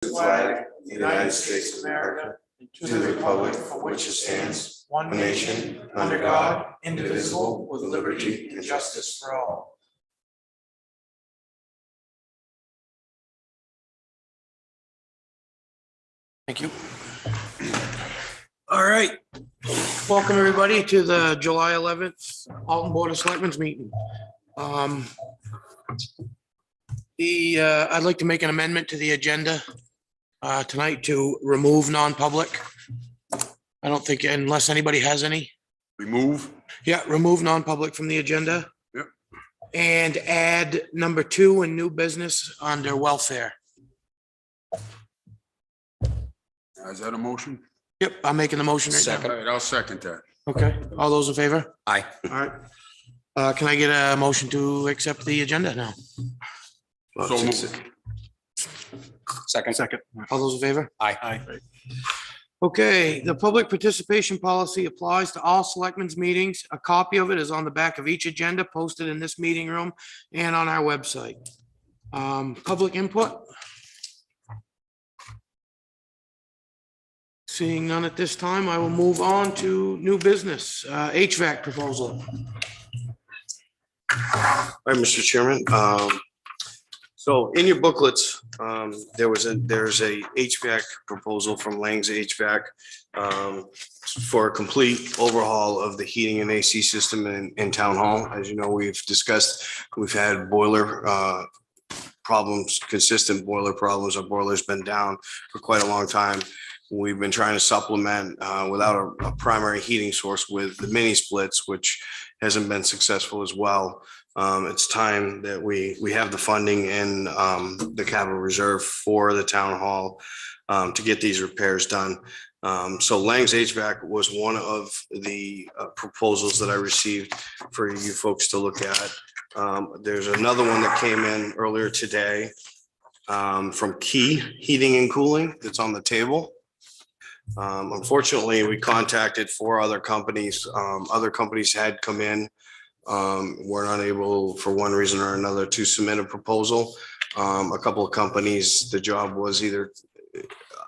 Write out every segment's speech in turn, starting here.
flag of the United States of America, and to the republic for which it stands, one nation, under God, indivisible, with liberty and justice for all. Thank you. All right. Welcome, everybody, to the July 11th Alton Board of Selectmen's meeting. I'd like to make an amendment to the agenda tonight to remove non-public. I don't think, unless anybody has any. Remove? Yeah, remove non-public from the agenda. Yep. And add number 2 in new business under welfare. Is that a motion? Yep, I'm making the motion right now. All right, I'll second that. Okay, all those in favor? Aye. All right. Can I get a motion to accept the agenda now? So moved. Second. All those in favor? Aye. Okay, the public participation policy applies to all selectmen's meetings. A copy of it is on the back of each agenda posted in this meeting room and on our website. Public input? Seeing none at this time, I will move on to new business, HVAC proposal. Hi, Mr. Chairman. So in your booklets, there's a HVAC proposal from Lang's HVAC for a complete overhaul of the heating and AC system in Town Hall. As you know, we've discussed, we've had boiler problems, consistent boiler problems. Our boiler's been down for quite a long time. We've been trying to supplement without a primary heating source with the mini splits, which hasn't been successful as well. It's time that we have the funding in the capital reserve for the town hall to get these repairs done. So Lang's HVAC was one of the proposals that I received for you folks to look at. There's another one that came in earlier today from Key Heating and Cooling that's on the table. Unfortunately, we contacted 4 other companies. Other companies had come in. We're not able, for one reason or another, to submit a proposal. A couple of companies, the job was either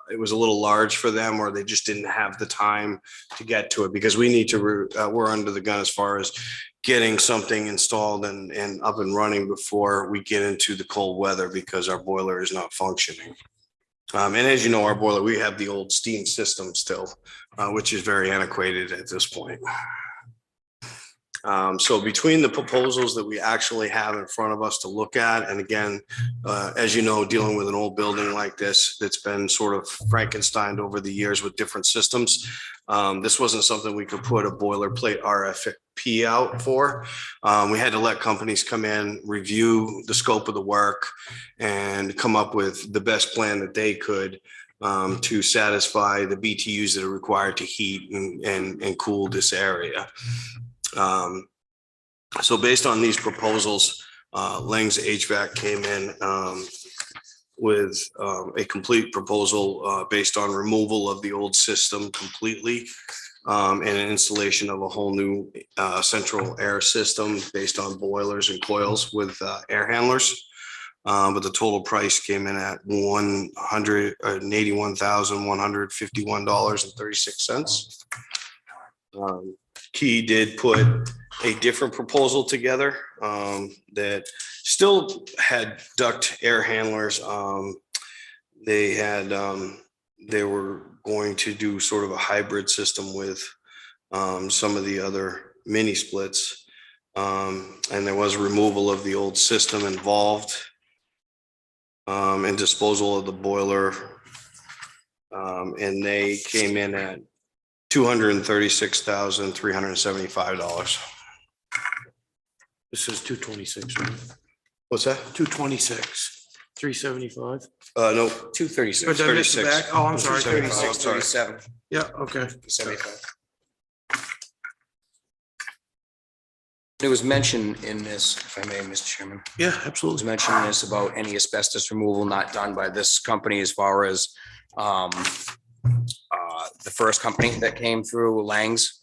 it was a little large for them, or they just didn't have the time to get to it, because we need to, we're under the gun as far as getting something installed and up and running before we get into the cold weather, because our boiler is not functioning. And as you know, our boiler, we have the old steam system still, which is very antiquated at this point. So between the proposals that we actually have in front of us to look at, and again, as you know, dealing with an old building like this that's been sort of Frankensteined over the years with different systems, this wasn't something we could put a boilerplate RFP out for. We had to let companies come in, review the scope of the work, and come up with the best plan that they could to satisfy the BTUs that are required to heat and cool this area. So based on these proposals, Lang's HVAC came in with a complete proposal based on removal of the old system completely and an installation of a whole new central air system based on boilers and coils with air handlers. But the total price came in at $181,151.36. Key did put a different proposal together that still had duct air handlers. They were going to do sort of a hybrid system with some of the other mini splits. And there was removal of the old system involved and disposal of the boiler. And they came in at $236,375. This is 226, right? What's that? 226, 375. No, 236. Or did I miss the back? Oh, I'm sorry, 36. 36. 37. Yeah, okay. 75. There was mention in this, if I may, Mr. Chairman, Yeah, there was absolutely. mention in this about any asbestos removal not done by this company, as far as the first company that came through, Lang's,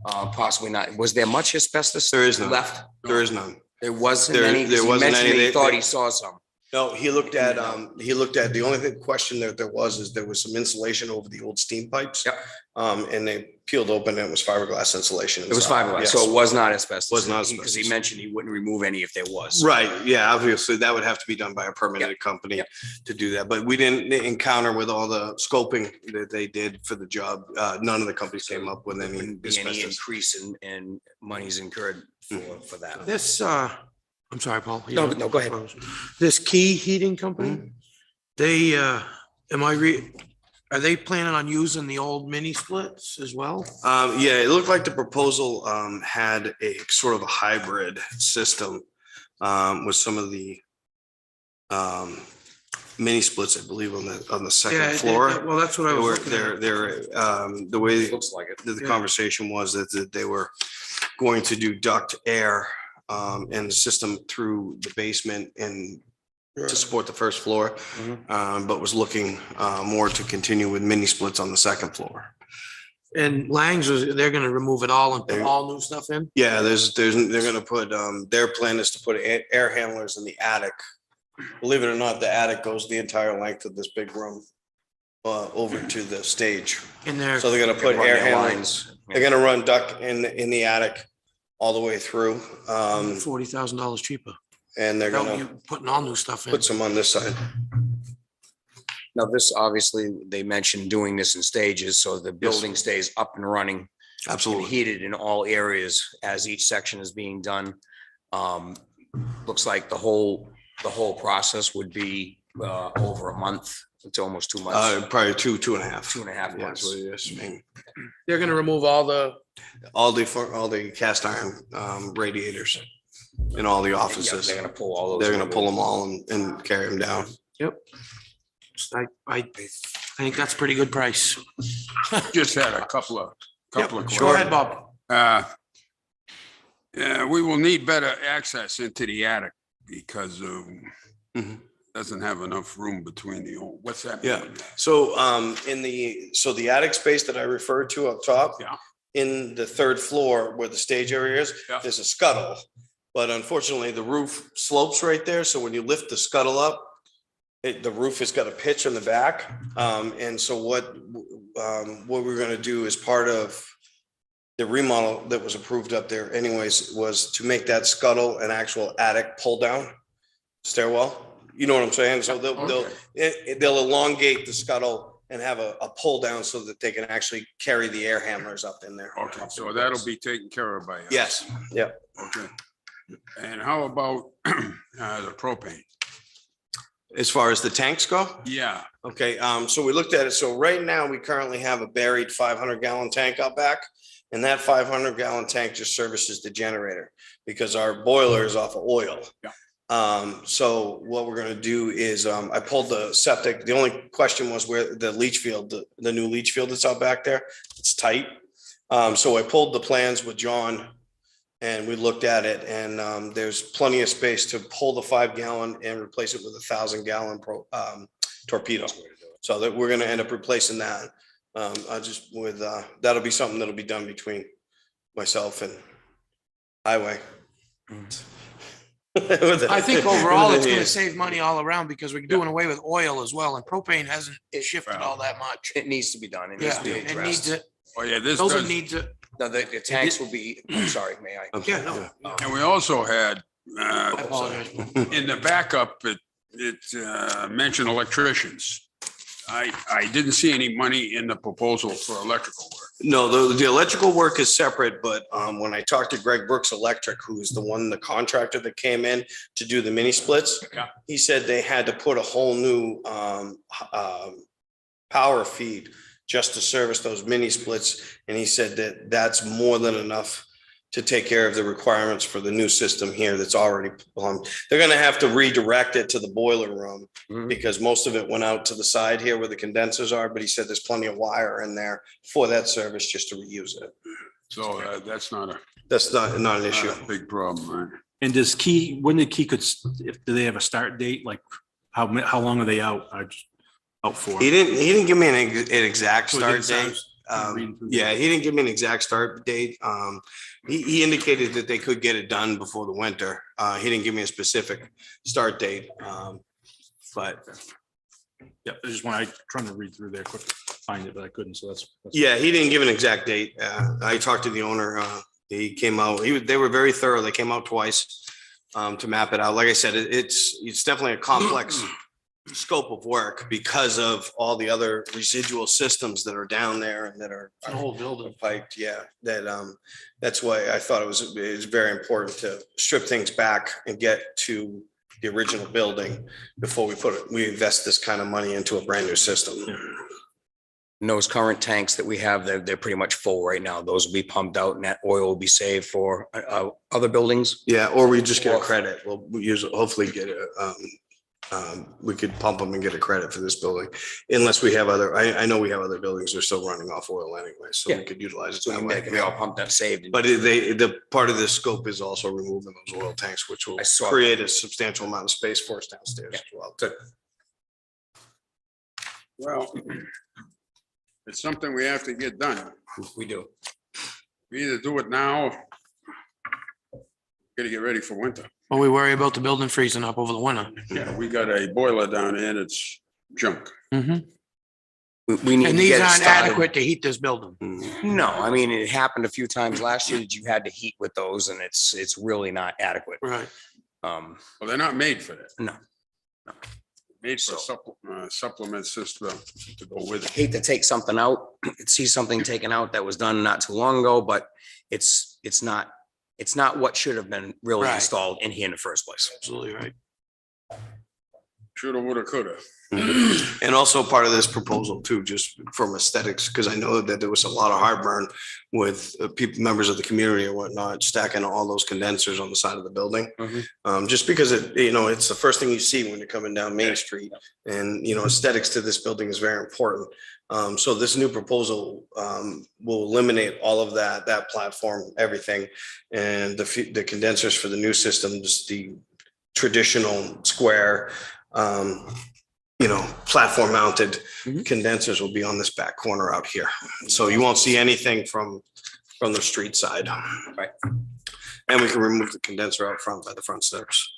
possibly not. Was there much asbestos There is none. left? there is none. There wasn't There- any. there He wasn't mentioned any. that he They- thought they- he saw some. No, he looked at, the only question that there was is there was some insulation over the old steam pipes. Yep. And they peeled open and it was fiberglass insulation. It was fiberglass, so it was not asbestos. Was not Because he asbestos. mentioned he wouldn't remove any if there was. Right, yeah, obviously that would have to be done by a permitted company Yep. to do that, but we didn't encounter with all the scoping that they did for the job. None of the companies came up with any Wouldn't be any asbestos. increase in monies incurred for that. This, I'm sorry, Paul. No, go ahead. This Key Heating Company, they, are they planning on using the old mini splits as well? Yeah, it looked like the proposal had a sort of a hybrid system with some of the mini splits, I believe, on the second floor. Well, that's what I was looking at. The way Looks like it. the conversation was that they were going to do duct air and the system through the basement and to support the first floor, but was looking more to continue with mini splits on the second floor. And Lang's they're gonna remove it all and put all new stuff in? Yeah, they're gonna put, their plan is to put air handlers in the attic. Believe it or not, the attic goes the entire length of this big room over to the stage. In there, So they're gonna put Run air their handlers. lines. They're gonna run duct in the attic all the way through. $40,000 cheaper. And they're Without gonna you putting all new stuff in. put some on this side. Now, this, obviously, they mentioned doing this in stages, so the building stays up and running. And Absolutely. heated in all areas as each section is being done. Looks like the whole process would be over a month. It's almost 2 months, Probably two and a half. 2.5 Yeah, that's months. what it is. I mean, They're gonna remove all the, all the cast iron radiators in all the Yeah, offices. they're gonna pull all those. They're gonna pull them all and carry them down. I think that's pretty good price. Just had a couple of Go questions. ahead, Bob. Yeah, we will need better access into the attic because Mhm. doesn't have enough room between what's that? Yeah. So the attic space that I referred to up top. Yeah. In the third floor where the stage area is, Yeah. there's a scuttle. But unfortunately, the roof slopes right there. So when you lift the scuttle up, the roof has got a pitch on the back. And so what we're gonna do as part of the remodel that was approved up there anyways, was to make that scuttle an actual attic pull down stairwell. You know what I'm saying? So they'll elongate the scuttle and have a pull down so that they can actually carry the air handlers up in there. Okay, so that'll be taken care of by us. Yes, yeah. Okay. And how about the propane? As far as the tanks go? Yeah, Okay, so we looked at it. So right now, we currently have a buried 500-gallon tank out back. And that 500-gallon tank just services the generator because our boiler is off of oil. Yeah. So what we're gonna do is, I pulled the septic. The only question was where the leach field, the new leach field that's out back there, it's tight. So I pulled the plans with John and we looked at it and, there's plenty of space to pull the 5-gallon and replace it with a 1,000-gallon torpedo. So that we're gonna end up replacing that. That'll be something that'll be done between myself and highway. I think overall, it's gonna save money all around because we're doing away with oil as well, and propane hasn't shifted all that much. It needs to be done. It needs Yeah, to be it needs addressed. it. oh yeah, this Those are does, needs it. Now, the tanks will be, I'm sorry, may I? Yeah, no. and we also had, I apologize. in the backup, it mentioned electricians. I didn't see any money in the proposal for electrical work. No, the electrical work is separate, but when I talked to Greg Brooks Electric, who is the contractor that came in to do the mini splits, Yeah. he said they had to put a whole new power feed just to service those mini splits. And he said that that's more than enough to take care of the requirements for the new system here that's already plumbed. They're gonna have to redirect it to the boiler room because most of it went out to the side here where the condensers are, but he said there's plenty of wire in there for that service just to reuse it. So that's not That's not an issue. a big problem, right? And does Key, when did Key do they have a start date? Like how long are they out? Out for? He didn't give me an exact So it start didn't sound- date. reading through Yeah, he didn't give me an exact start date. He indicated that they could get it done before the winter. He didn't give me a specific start date. But Yeah, I just want, I trying to read through there quickly, find it, but I couldn't, so that's. yeah, he didn't give an exact date. I talked to the owner. He came out, they were very thorough. They came out twice to map it out. Like I said, it's definitely a complex scope of work because of all the other residual systems that are down there and that are The whole building. piped. Yeah, that's why I thought it was very important to strip things back and get to the original building before we invest this kind of money into a brand new system. And those current tanks that we have, they're pretty much full right now. Those will be pumped out and that oil will be saved for other buildings. Yeah, or we just get a credit. We hopefully get we could pump them and get a credit for this building unless we have I know we have other buildings that are still running off oil anyway, so we could utilize it So that we way. can be all pumped up, saved. But the part of this scope is also removing those oil tanks, which will I saw create a substantial amount of space for us downstairs as well. Well, it's something we have to get done. We do. We either do it now. Gotta get ready for winter. Well, we worry about the building freezing up over the winter. Yeah, we got a boiler down there and it's junk. Mhm. We need to And these get it aren't started. adequate to heat this building. No, I mean, it happened a few times last year that you had to heat with those and it's really not adequate. Right. Well, they're not made for that. No. Made for So- supplement system to go with it. Hate to take something out, see something taken out that was done not too long ago, but it's not what should have been really Right. installed in here in the first place. Absolutely right. Shoulda, woulda, coulda. And also part of this proposal too, just from aesthetics, because I know that there was a lot of heartburn with people, members of the community or whatnot, stacking all those condensers on the side of the building. Just because it's the first thing you see when you're coming down Main Street, and aesthetics to this building is very important. So this new proposal will eliminate all of that platform, everything, and the condensers for the new system, just the traditional square, platform mounted condensers will be on this back corner out here. So you won't see anything from the street side. Right. And we can remove the condenser out front by the front steps.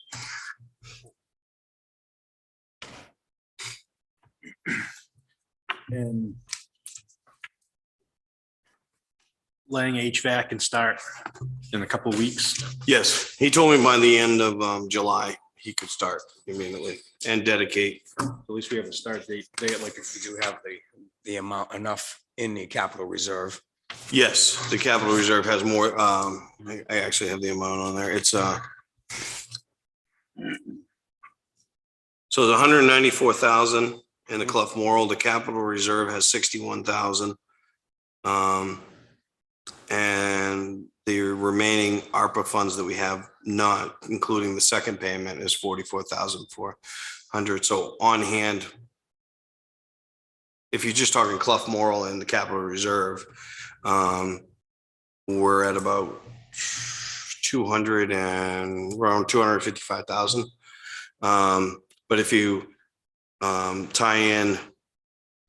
And Lang HVAC can start in a couple of weeks. Yes, he told me by the end of July, he could start immediately and dedicate. At least we have a start date. They like, We do have the amount enough in the capital reserve. Yes, the capital reserve has more. I actually have the amount on there. It's so the 194,000 in the Clough Moral. The capital reserve has 61,000. And the remaining ARPA funds that we have, not including the second payment, is 44,400. So on hand, if you're just talking Clough Moral and the capital reserve, we're at about around 255,000. But if you tie in,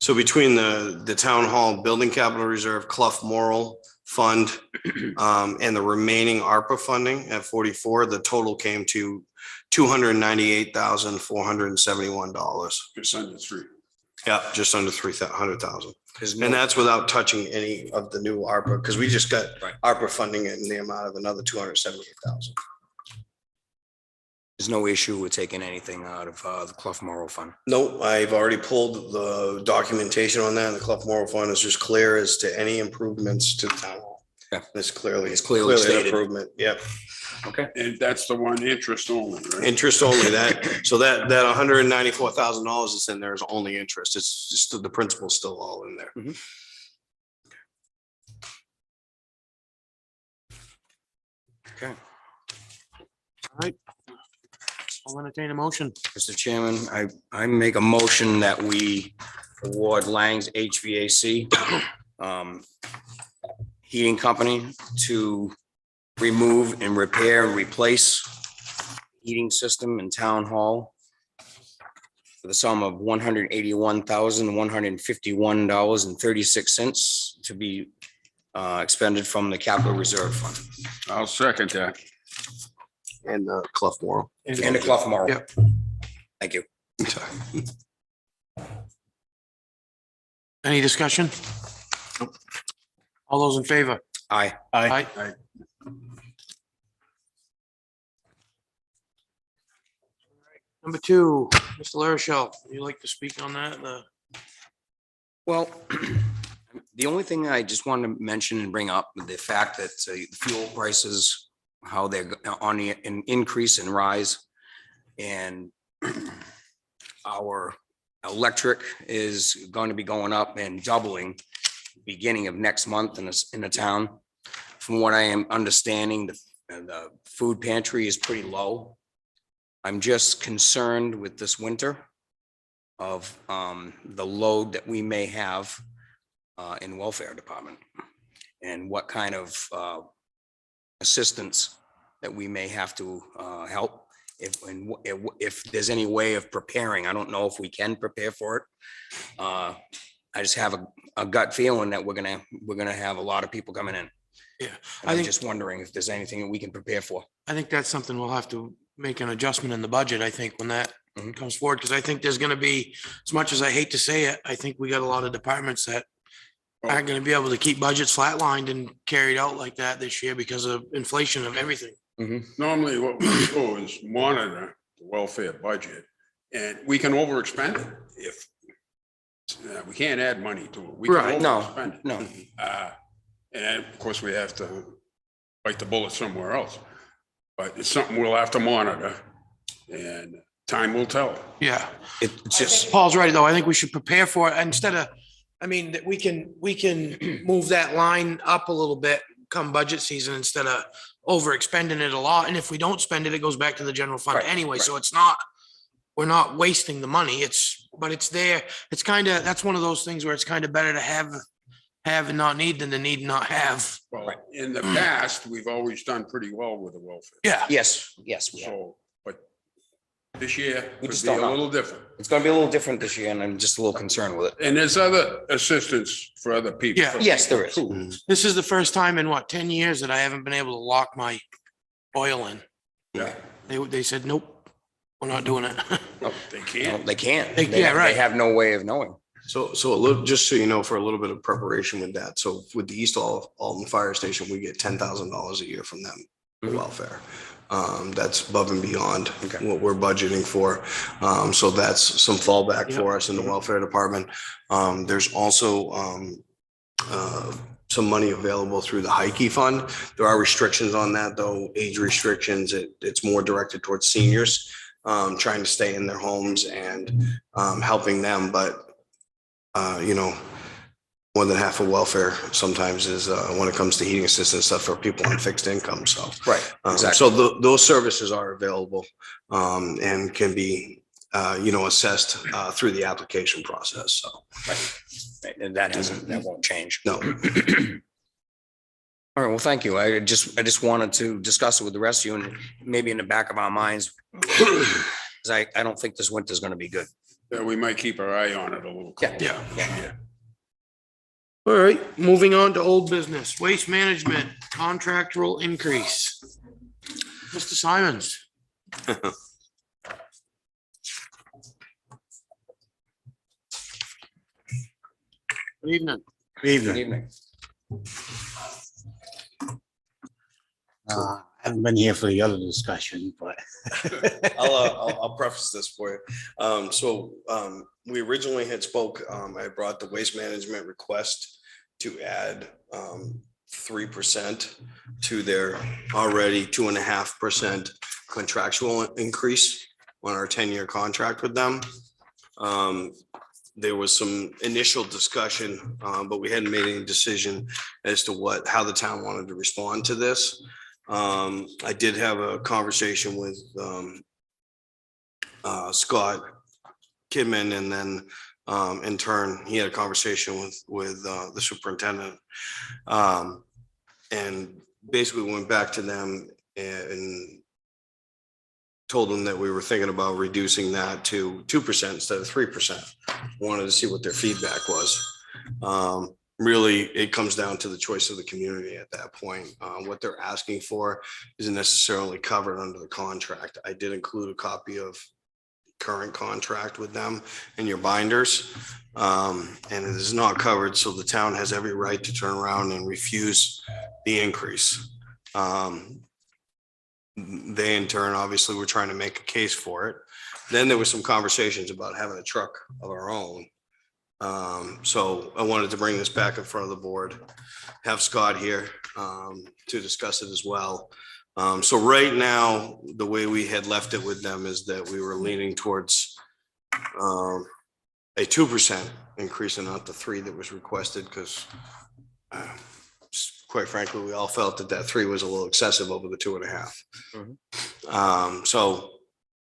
so between the town hall building capital reserve, Clough Moral fund, and the remaining ARPA funding at 44, the total came to $298,471. Just under three. Yeah, just under 300,000. There's And no, that's without touching any of the new ARPA, because we just got Right. ARPA funding in the amount of another 278,000. there's no issue with taking anything out of the Clough Moral Fund. No, I've already pulled the documentation on that. The Clough Moral Fund is just clear as to any improvements to the town hall. Yeah. It's clearly clearly an stated. improvement. Yep. Okay. And that's the one interest only, right? Interest only. So that $194,000 that's in there is only interest. It's just the principal's still all in there. Okay. All right. I'll entertain a motion. Mr. Chairman, I make a motion that we award Lang's HVAC heating company to remove and repair and replace heating system in town hall for the sum of $181,151.36 to be expended from the capital reserve fund I'll second that. And Clough Moral. and the Clough Moral. Yep. Thank you. Any discussion? All those in favor? Aye. Aye. Aye. Number two, Mr. Larachelle, would you like to speak on that? Well, the only thing I just wanted to mention and bring up, the fact that fuel prices, how they're on an increase and rise. And our electric is going to be going up and doubling beginning of next month in the town. From what I am understanding, the food pantry is pretty low. I'm just concerned with this winter of the load that we may have in welfare department and what kind of assistance that we may have to help. If there's any way of preparing, I don't know if we can prepare for it. I just have a gut feeling that we're gonna have a lot of people coming in. Yeah, And I I'm think, just wondering if there's anything that we can prepare for. I think that's something we'll have to make an adjustment in the budget, I think, when that Mhm. comes forward, because I think there's gonna be, as much as I hate to say it, I think we got a lot of departments that aren't gonna be able to keep budgets flatlined and carried out like that this year because of inflation of everything. Normally what we do is monitor the welfare budget and we can overexpend it if we can't add money to it. We can Right. overexpend it. No. And of course, we have to bite the bullet somewhere else. But it's something we'll have to monitor and time will tell. Yeah, It's just, Paul's right, though. I think we should prepare for it instead of, I mean, that we can move that line up a little bit come budget season instead of overexpending it a lot. And if we don't spend it, it goes back to the general fund Right, anyway. right. So we're not wasting the money. But it's there. It's kind of, that's one of those things where it's kind of better to have and not need than to need and not have. Well, in the past, we've always done pretty well with the welfare. Yeah. yes, we have. So, but this year We could just be a don't know. little different. It's gonna be a little different this year and I'm just a little concerned with it. And there's other assistance for other people. Yeah. Yes, there is. too. This is the first time in 10 years that I haven't been able to lock my oil in. Yeah, They said, nope, we're not doing it. they No, can't. they can't. Yeah, right. They have no way of knowing. So a little, just so you know, for a little bit of preparation with that. So with the East Alton Fire Station, we get $10,000 a year from them for Mhm. welfare. That's above and beyond Okay. what we're budgeting for. So that's some fallback Yep. for us in the welfare department. There's also some money available through the Hvac fund. There are restrictions on that, though, age restrictions. It's more directed towards seniors, trying to stay in their homes and helping them. But more than half of welfare sometimes is when it comes to heating assistance stuff for people on fixed income. So, Right, exactly. so those services are available and can be, assessed through the application process. So, Right, and that won't change. no. All right, well, thank you. I just wanted to discuss it with the rest of you and maybe in the back of our minds. Cause I don't think this winter's gonna be good. Yeah, we might keep our eye on it a little. Yeah. closer. Yeah. All right, moving on to old business, waste management, contractual increase. Mr. Simons. Good evening. Good evening. I haven't been here for the other discussion, but I'll preface this for you. We originally had spoke, I brought the waste management request to add 3% to their already 2.5% contractual increase on our 10-year contract with them. There was some initial discussion, but we hadn't made any decision as to how the town wanted to respond to this. I did have a conversation with Scott Kidman, and then in turn, he had a conversation with the superintendent. And basically went back to them and told them that we were thinking about reducing that to 2% instead of 3%. Wanted to see what their feedback was. Really, it comes down to the choice of the community at that point. What they're asking for isn't necessarily covered under the contract. I did include a copy of current contract with them in your binders. And it is not covered, so the town has every right to turn around and refuse the increase. They in turn, obviously, were trying to make a case for it. Then there was some conversations about having a truck of our own. So I wanted to bring this back in front of the board, have Scott here to discuss it as well. So right now, the way we had left it with them is that we were leaning towards a 2% increase and not the 3% that was requested, because quite frankly, we all felt that that 3% was a little excessive over the 2.5. So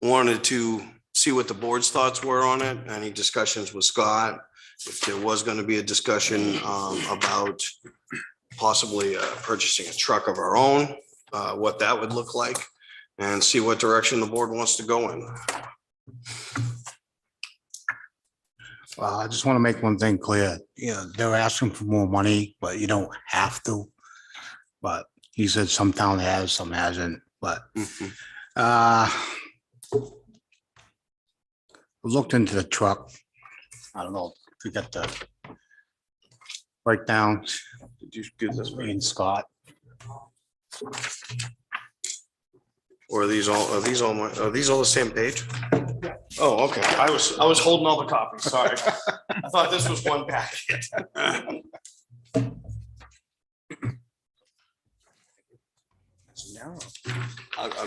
wanted to see what the board's thoughts were on it. Any discussions with Scott? If there was going to be a discussion about possibly purchasing a truck of our own, what that would look like, and see what direction the board wants to go in. Well, I just want to make one thing clear. They're asking for more money, but you don't have to. But he said some town has, some hasn't, but looked into the truck. I don't know if we got the breakdown. Did you give this? Me and Scott. Or are these all the same page? Oh, okay. I was holding all the copies. Sorry. I thought this was one packet. No. I'll go.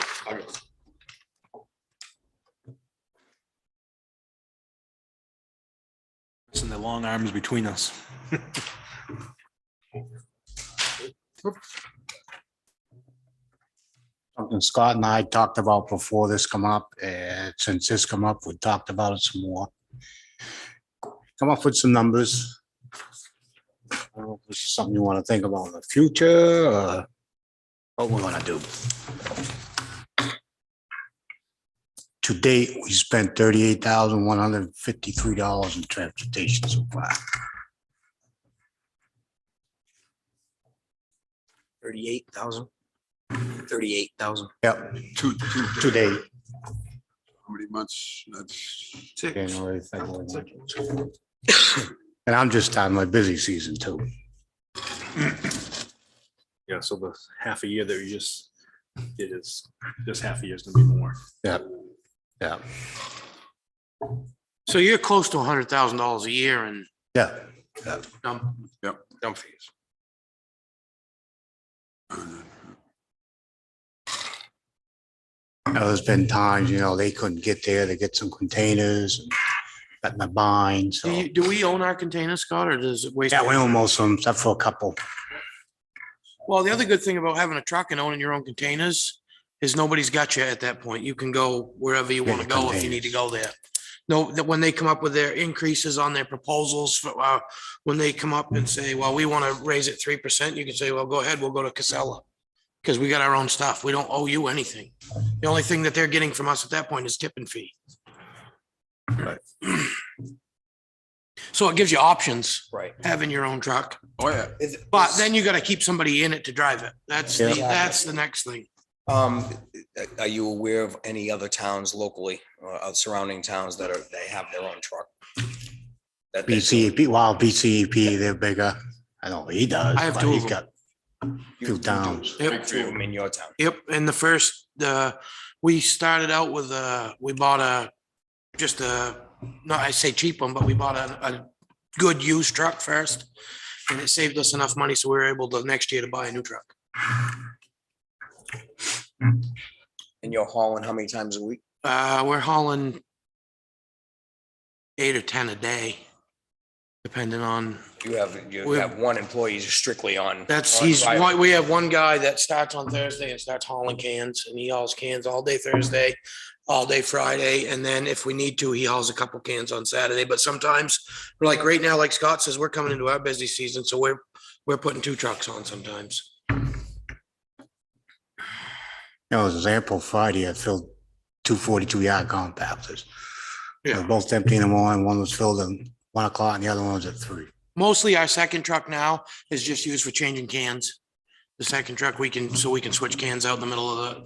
And the long arms between us. Something Scott and I talked about before this come up, and since this come up, we talked about it some more. Come up with some numbers. I don't know if this is something you want to think about in the future, or what we want to do. To date, we spent $38,153 in transportation so far. 38,000. 38,000. Yep, Two, to date. how many months? That's January, February, March. And I'm just on my busy season too. Yeah, so the half a year that you just did is, this half a year is gonna be more. Yeah. Yeah, So you're close to $100,000 a year in yeah. dump fees. There's been times, they couldn't get there to get some containers and got in a bind, so. Do we own our containers, Scott, or does it waste? Yeah, we own most of them, except for a couple. Well, the other good thing about having a truck and owning your own containers is nobody's got you at that point. You can go wherever you want to go if you need to go there. No, that when they come up with their increases on their proposals, when they come up and say, well, we want to raise it 3%, you can say, well, go ahead, we'll go to Casella. Because we got our own stuff. We don't owe you anything. The only thing that they're getting from us at that point is tipping fee. Right. So it gives you options, Right. having your own truck, Oh, yeah. but then you gotta keep somebody in it to drive it. That's Yeah. that's the next thing. Are you aware of any other towns locally or surrounding towns that they have their own truck? BCEP, BCEP, they're bigger. I know he does. I have but two of he's them. got Few towns. Yep. Two of them in your town. Yep, and the first, we started out with, we bought I say cheap one, but we bought a good used truck first. And it saved us enough money, so we were able to next year to buy a new truck. And you're hauling how many times a week? We're hauling 8 or 10 a day, depending on, You have one employee strictly on. we have one guy that starts on Thursday and starts hauling cans, and he hauls cans all day Thursday, all day Friday, and then if we need to, he hauls a couple cans on Saturday, but sometimes, like right now, like Scott says, we're coming into our busy season, so we're putting 2 trucks on sometimes. As an example, Friday I filled 2 42-yard compactors. They Yeah. were both empty in the morning. One was filled at 1 o'clock and the other one was at 3. Mostly our second truck now is just used for changing cans. The second truck, we can switch cans out in the middle of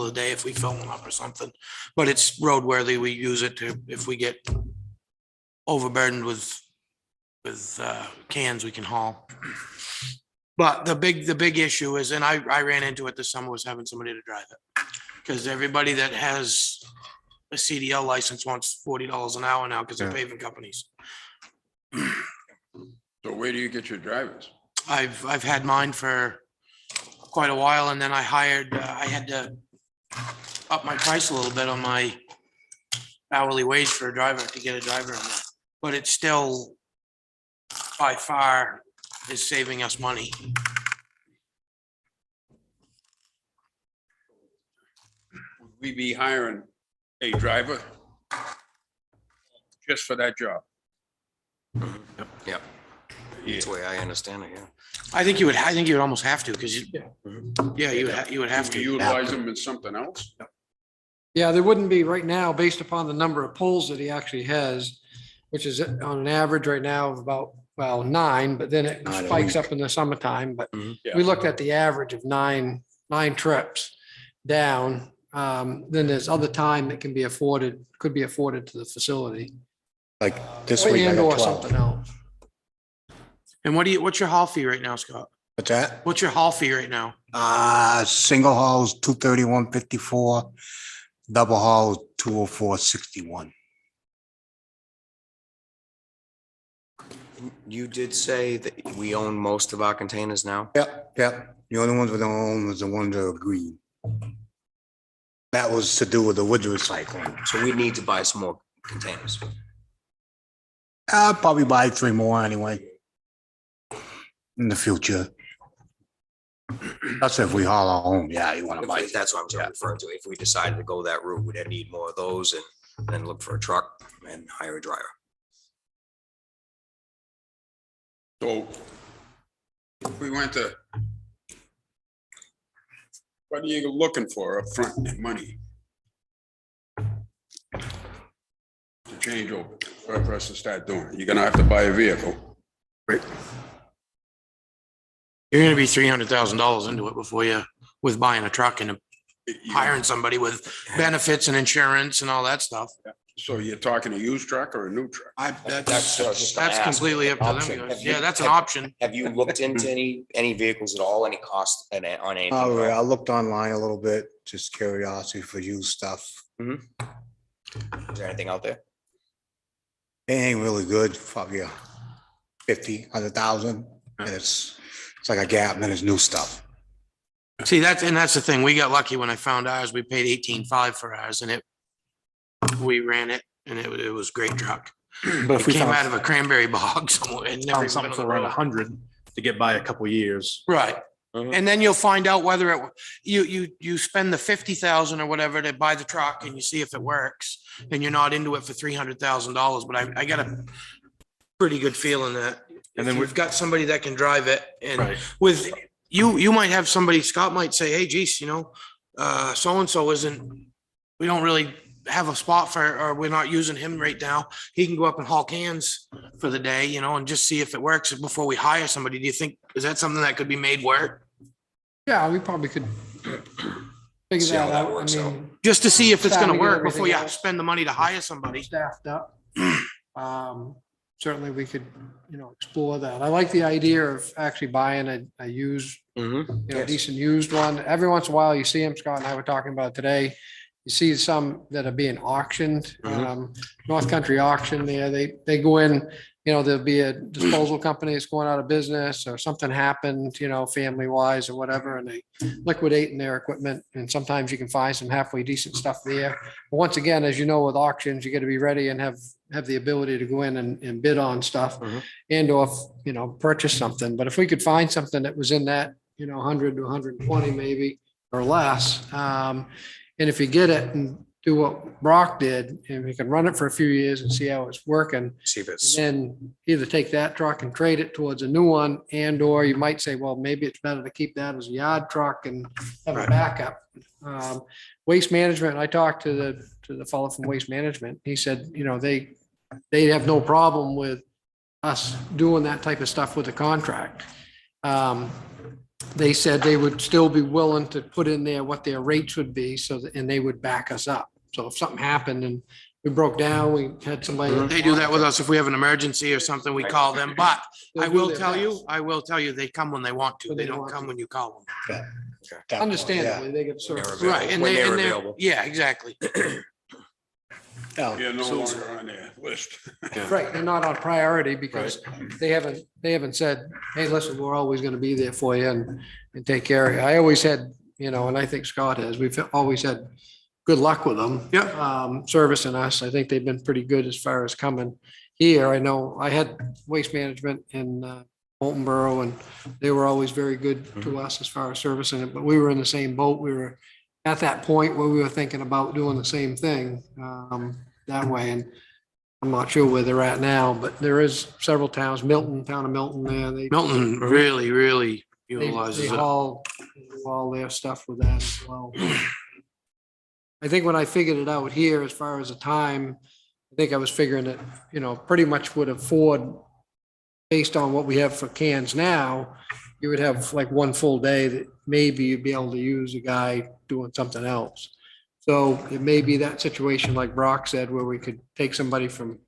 the day if we fill them up or something. But it's roadworthy. We use it to, if we get overburdened with cans, we can haul. But the big issue is, and I ran into it this summer, was having somebody to drive it. Because everybody that has a CDL license wants $40 an hour now because they're paving companies. So where do you get your drivers? I've had mine for quite a while, and then I hired, I had to up my price a little bit on my hourly wage for a driver to get a driver in there. But it's still by far is saving us money. Would we be hiring a driver just for that job? Yep. That's the way I understand it, yeah. I think you would almost have to, because you would have Do we to. utilize them in something else? Yeah, there wouldn't be right now, based upon the number of pulls that he actually has, which is on an average right now of about, well, 9, but then it Nine a spikes week. up in the summertime, but Yeah. we looked at the average of nine trips down. Then there's other time that could be afforded to the facility. Like this week I And got or 12. something else. And what's your haul fee right now, Scott? What's that? What's your haul fee right now? Single haul is 231.54. Double haul is 204.61. You did say that we own most of our containers now? Yep. The only ones we don't own was the ones that are green. That was to do with the wood recycling. So we need to buy some more containers. I'll probably buy 3 more anyway. In the future. That's if we haul our own. Yeah, you want to buy. That's what I'm referring to. If we decided to go that route, we'd need more of those and then look for a truck and hire a driver. So if we went to, what are you looking for up front in money? To change over, for us to start doing it, you're gonna have to buy a vehicle. Right. You're gonna be $300,000 into it before you, with buying a truck and hiring somebody with benefits and insurance and all that stuff. So you're talking a used truck or a new truck? That's what I was just gonna That's ask. completely up to Option. them. Have you- Yeah, that's an option. Have you looked into any vehicles at all, any cost on anything? Oh, yeah, I looked online a little bit, just curiosity for used stuff. Is there anything out there? It ain't really good, probably 50, 100,000. And it's like a gap and then it's new stuff. See, that's the thing. We got lucky when I found ours. We paid 18.5 for ours, and we ran it, and it was a great truck. But It if we came out of found a cranberry bog somewhere. It never even been something on for the around road. 100 to get by a couple of years. Right. Mhm. And then you'll find out whether you spend the 50,000 or whatever to buy the truck and you see if it works, and you're not into it for $300,000. But I got a pretty good feeling that And if then we've got somebody that can drive it, and Right. with you might have somebody, Scott might say, hey, geez, so-and-so we don't really have a spot for, or we're not using him right now. He can go up and haul cans for the day, and just see if it works before we hire somebody. Do you think, is that something that could be made work? Yeah, we probably could figure See how that that out. works I out. mean, Just to see if it's gonna Time to get work before you everything else. spend the money to hire somebody. staffed up. Certainly we could, explore that. I like the idea of actually buying a used, Yes. decent used one. Every once in a while you see them, Scott and I were talking about it today. You see some that are being auctioned, North Country Auction there, they go in, there'll be a disposal company that's going out of business or something happened, family wise or whatever, and they liquidate in their equipment. And sometimes you can find some halfway decent stuff there. But once again, as you know, with auctions, you got to be ready and have the ability to go in and bid on stuff and or, purchase something. But if we could find something that was in that, 100 to 120 maybe or less, and if you get it and do what Brock did, and we can run it for a few years and see how it's working, See if and it's, then either take that truck and trade it towards a new one, and or you might say, well, maybe it's better to keep that as a yard truck and have a backup. Waste management, I talked to the fellow from Waste Management. He said, they have no problem with us doing that type of stuff with the contract. they said they would still be willing to put in there what their rates would be, so that, and they would back us up. So if something happened and we broke down, we had somebody. They do that with us. If we have an emergency or something, we call them, but They'll I do will their tell you, best. I will tell you, they come when they want to. When They they don't want come to. when you call them. Understandably, they get service. Available. Right, and When they, they're and they're, available. yeah, exactly. You're no longer on their list. Right, they're not on priority because they haven't said, hey, listen, we're always gonna be there for you and take care of you. I always had, you know, and I think Scott has, we've always had good luck with them. Yeah. Servicing us. I think they've been pretty good as far as coming here. I know I had Waste Management in Bolton Borough, and they were always very good to us as far as servicing it, but we were in the same boat. We were at that point where we were thinking about doing the same thing that way. And I'm not sure where they're at now, but there is several towns, town of Milton there. Milton really, really They utilizes it. haul all their stuff with that as well. I think when I figured it out here, as far as the time, I think I was figuring that, you know, pretty much would afford, based on what we have for cans now, you would have like one full day that maybe you'd be able to use a guy doing something else. So it may be that situation like Brock said, where we could take somebody from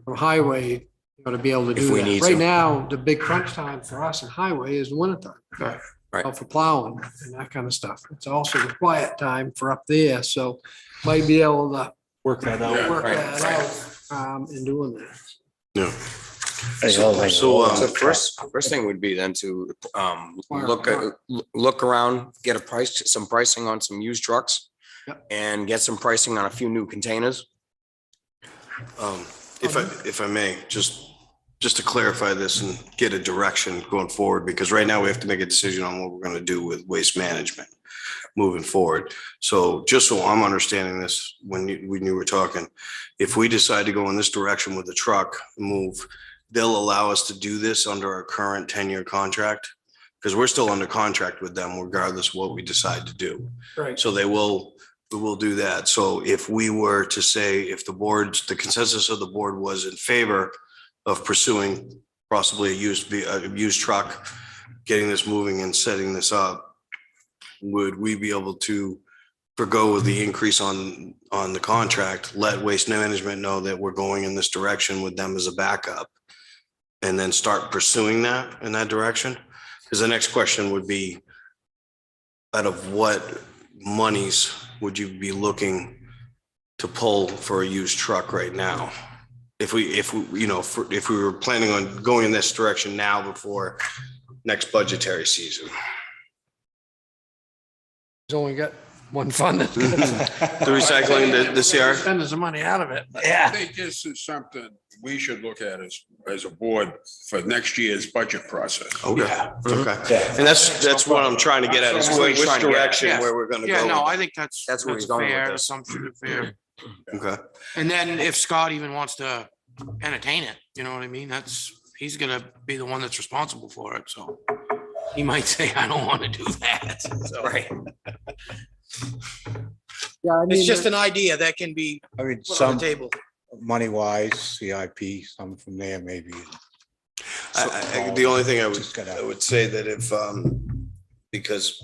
highway, you know, to be able to If do we that. need Right to. now, the big crunch time for us in highway is the winter time. Right. For plowing and that kind of stuff. It's also the quiet time for up there, so might be able to Work that out. work Right, that out in doing that. Yeah. So, So first thing would be then to look around, get some pricing on some used trucks. Yep. And get some pricing on a few new containers. If I may, just to clarify this and get a direction going forward, because right now we have to make a decision on what we're going to do with waste management moving forward. So just so I'm understanding this, when you were talking, if we decide to go in this direction with the truck move, they'll allow us to do this under our current 10-year contract, because we're still under contract with them regardless of what we decide to do. Right. So we will do that. So if we were to say, if the consensus of the board was in favor of pursuing possibly a used truck, getting this moving and setting this up, would we be able to forgo with the increase on the contract, let Waste Management know that we're going in this direction with them as a backup, and then start pursuing that in that direction? Because the next question would be, out of what monies would you be looking to pull for a used truck right now? If we were planning on going in this direction now before next budgetary season. He's only got one fund. The recycling, the CR? Spending some money out of it. I think this is something we should look at as a board for next year's budget process. Okay, okay. And that's what I'm trying to get at, is which direction Yes. where we're gonna go. Yeah, no, with I think that's where he's going with fair this. assumption, fair. it. Okay, And then if Scott even wants to entertain it, you know what I mean? He's gonna be the one that's responsible for it, so he might say, I don't want to do that. So Right. Yeah, I it's mean, just an idea that can be I mean, put on some the table. money wise, CIP, some from there maybe. the only thing Just gotta- I would say that if, because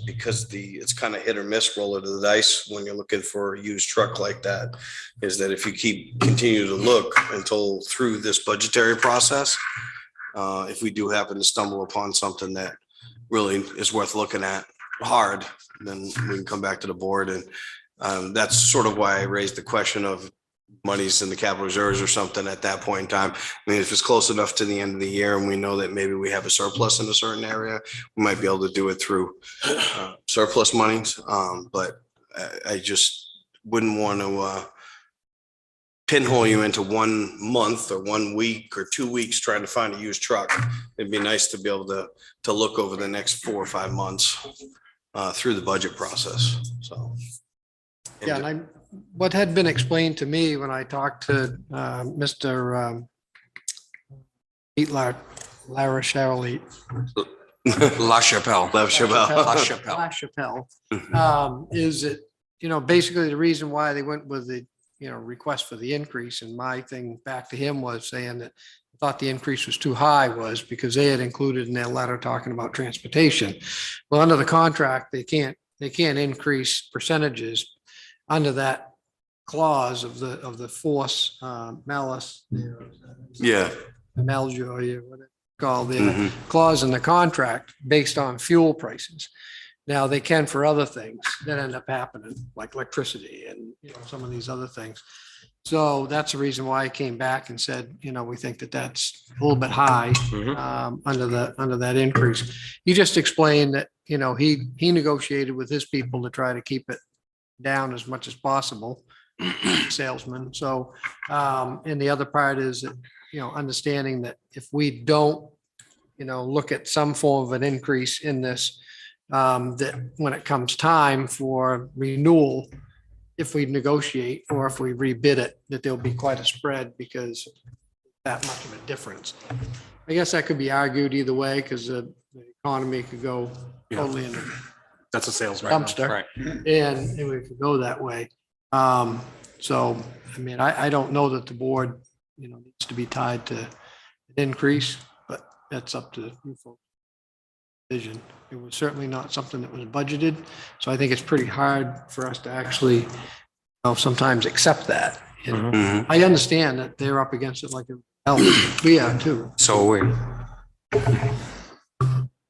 it's kind of hit or miss, roll of the dice when you're looking for a used truck like that, is that if you continue to look until through this budgetary process, if we do happen to stumble upon something that really is worth looking at hard, then we can come back to the board. And that's sort of why I raised the question of monies in the capital reserves or something at that point in time. I mean, if it's close enough to the end of the year and we know that maybe we have a surplus in a certain area, we might be able to do it through surplus monies. But I just wouldn't want to pinhole you into 1 month or 1 week or 2 weeks trying to find a used truck. It'd be nice to be able to look over the next 4 or 5 months through the budget process, so. yeah, and what had been explained to me when I talked to Mr. La Rochelle. La Chapelle. Lev Chabelle. La Chapelle. La Chapelle, is that, you know, basically the reason why they went with the, you know, request for the increase, and my thing back to him was saying that thought the increase was too high was because they had included in their letter talking about transportation. Well, under the contract, they can't increase percentages under that clause of the force, malice. Yeah. Melja, or whatever it's called, the Mhm. clause in the contract based on fuel prices. Now, they can for other things that end up happening, like electricity and, some of these other things. So that's the reason why I came back and said, we think that that's a little bit high under that increase. You just explained that, he negotiated with his people to try to keep it down as much as possible, salesman. So, and the other part is that, understanding that if we don't, look at some form of an increase in this, that when it comes time for renewal, if we negotiate or if we rebid it, that there'll be quite a spread because that much of a difference. I guess that could be argued either way because the economy could go totally in the That's a sales right now. dumpster. Right. And we could go that way. So, I mean, I don't know that the board, needs to be tied to an increase, but that's up to you folks. Vision. It was certainly not something that was budgeted. So I think it's pretty hard for us to actually, sometimes accept that. And Mhm. I understand that they're up against it like we are too. So we,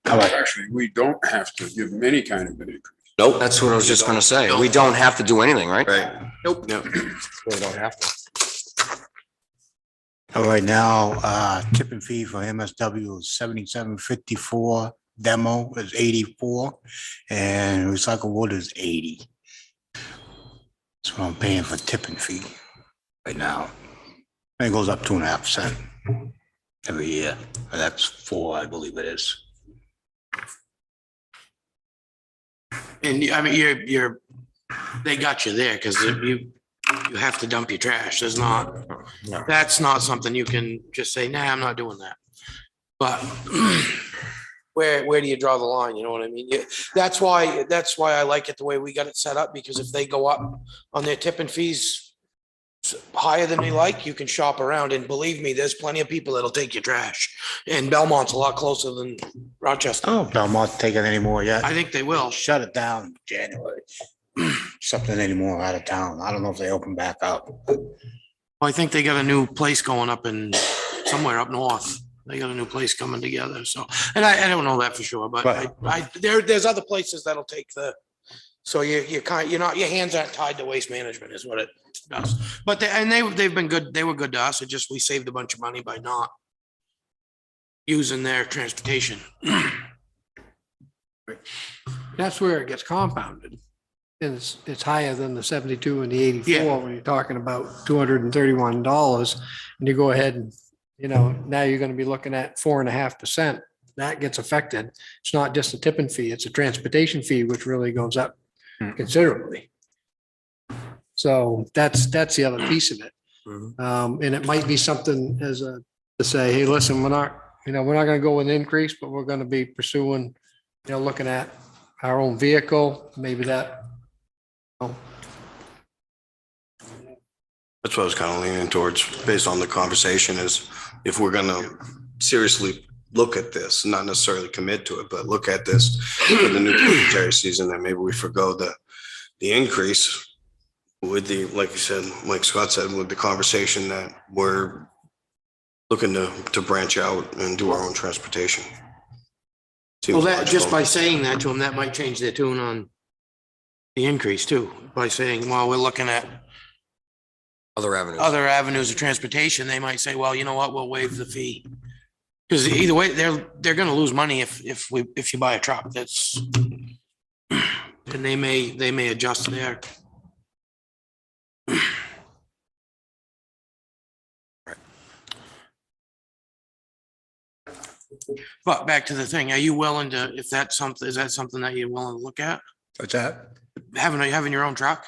Actually, we don't have to give them any kind of an increase. Nope. that's what I was just gonna say. We don't have to do anything, right? Right. Nope. Yep. We don't have to. All right, now, tipping fee for MSW is 77.54, demo is 84, and recycled wood is 80. That's what I'm paying for tipping fee right now. And it goes up 2.5% every year. And that's 4, I believe it is. And I mean, they got you there because you have to dump your trash. There's not, No. that's not something you can just say, nah, I'm not doing that. But where do you draw the line? You know what I mean? That's why I like it the way we got it set up, because if they go up on their tipping fees higher than we like, you can shop around, and believe me, there's plenty of people that'll take your trash. And Belmont's a lot closer than Rochester. Oh, Belmont taking any more yet? I think they will. Shut it down in January. Something anymore out of town. I don't know if they open back up. I think they got a new place going up in somewhere up north. They got a new place coming together. So, and I don't know that for sure, but Right. there's other places that'll take so you're not, your hands aren't tied to Waste Management is what it does. But they've been good. They were good to us. It just, we saved a bunch of money by not using their transportation. That's where it gets compounded. And it's higher than the 72 and the 84 Yeah. when you're talking about $231. And you go ahead and, now you're going to be looking at 4.5%. That gets affected. It's not just a tipping fee, it's a transportation fee, which really goes up considerably. So that's the other piece of it. And it might be something to say, hey, listen, we're not going to go with an increase, but we're going to be pursuing, looking at our own vehicle, maybe that. That's what I was kind of leaning towards, based on the conversation, is if we're gonna seriously look at this, not necessarily commit to it, but look at this for the new budgetary season, then maybe we forgo the increase with the, like you said, like Scott said, with the conversation that we're looking to branch out and do our own transportation. Well, Seems that, just logical. by saying that to them, that might change their tune on the increase too, by saying, well, we're looking at Other avenues. other avenues of transportation. They might say, well, you know what, we'll waive the fee. Because either way, they're gonna lose money if you buy a truck. That's, and they may adjust their. But back to the thing, are you willing to, if that's something, is that something that you're willing to look at? What's that? Having your own truck?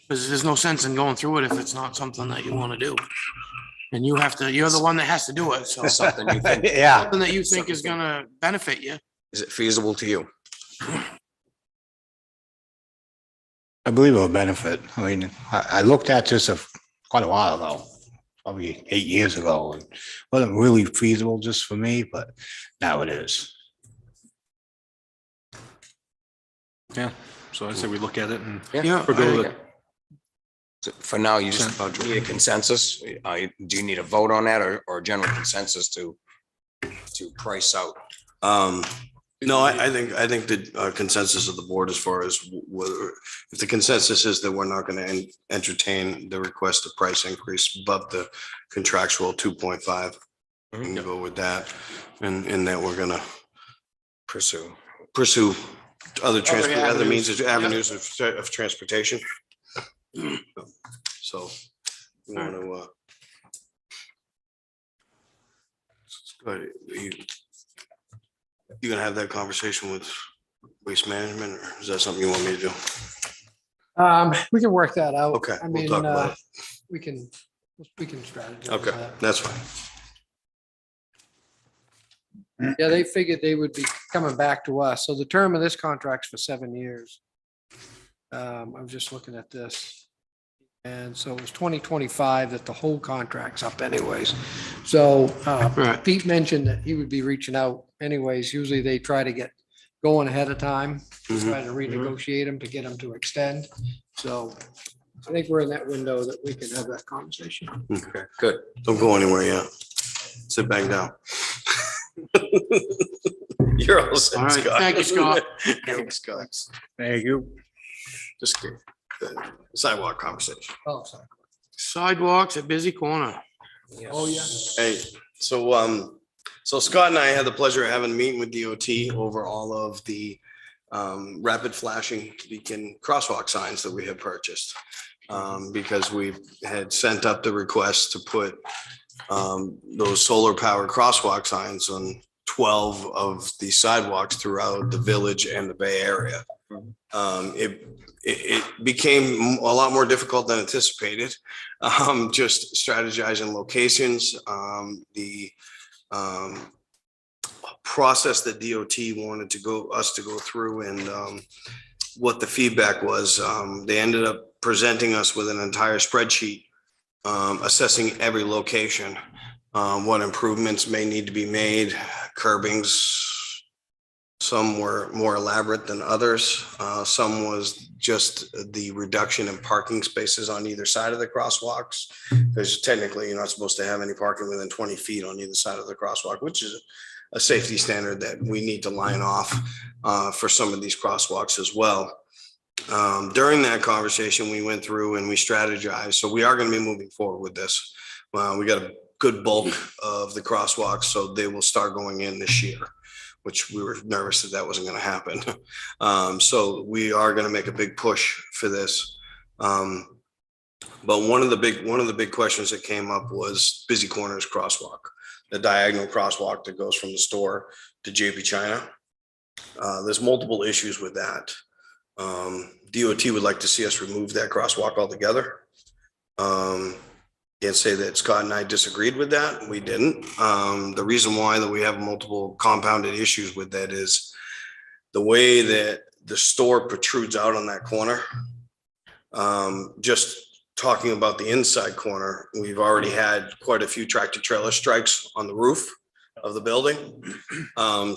Because there's no sense in going through it if it's not something that you want to do. And you're the one that has to do it, so Something you think, Yeah. something that you think is gonna benefit you. is it feasible to you? I believe it'll benefit. I mean, I looked at this quite a while ago. probably 8 years ago. It wasn't really feasible just for me, but now it is. Yeah, so I say we look at it and Yeah, forgo I- the, So for now, you just need a consensus. Do you need a vote on that or a general consensus to price out? No, I think the consensus of the board as far as whether, if the consensus is that we're not going to entertain the request of price increase above the contractual 2.5, we can go with that. And that we're going to Pursue. other means, avenues. avenues of transportation. So you want to, go ahead. You gonna have that conversation with Waste Management, or is that something you want me to do? We can work that out. Okay, I we'll mean, talk about it. we can strategize. Okay, that. that's fine. Yeah, they figured they would be coming back to us. So the term of this contract's for 7 years. I'm just looking at this. And so it was 2025 that the whole contract's up anyways. So Right. Pete mentioned that he would be reaching out anyways. Usually they try to get going ahead of time, try to renegotiate them to get them to extend. So I think we're in that window that we can have that conversation. Okay, good. Don't go anywhere yet. Sit back down. You're all set, All right, Scott. thank you, Scott. Thanks, Scott. Thank you. Just kidding. Sidewalk conversation. Oh, sorry. Sidewalks at Busy Corner. Oh, yeah. Hey, so Scott and I had the pleasure of having a meeting with DOT over all of the rapid flashing beacon crosswalk signs that we had purchased. Because we had sent up the request to put those solar powered crosswalk signs on 12 of the sidewalks throughout the village and the Bay Area. It became a lot more difficult than anticipated. Just strategizing locations, the process that DOT wanted us to go through, and what the feedback was. They ended up presenting us with an entire spreadsheet assessing every location, what improvements may need to be made, curbings. Some were more elaborate than others. Some was just the reduction in parking spaces on either side of the crosswalks. Because technically you're not supposed to have any parking within 20 feet on either side of the crosswalk, which is a safety standard that we need to line off for some of these crosswalks as well. During that conversation, we went through and we strategized. So we are going to be moving forward with this. We got a good bulk of the crosswalks, so they will start going in this year, which we were nervous that wasn't going to happen. So we are going to make a big push for this. But one of the big questions that came up was Busy Corners crosswalk, the diagonal crosswalk that goes from the store to JP China. There's multiple issues with that. DOT would like to see us remove that crosswalk altogether. Can't say that Scott and I disagreed with that. We didn't. The reason why that we have multiple compounded issues with that is the way that the store protrudes out on that corner. Just talking about the inside corner, we've already had quite a few tractor trailer strikes on the roof of the building.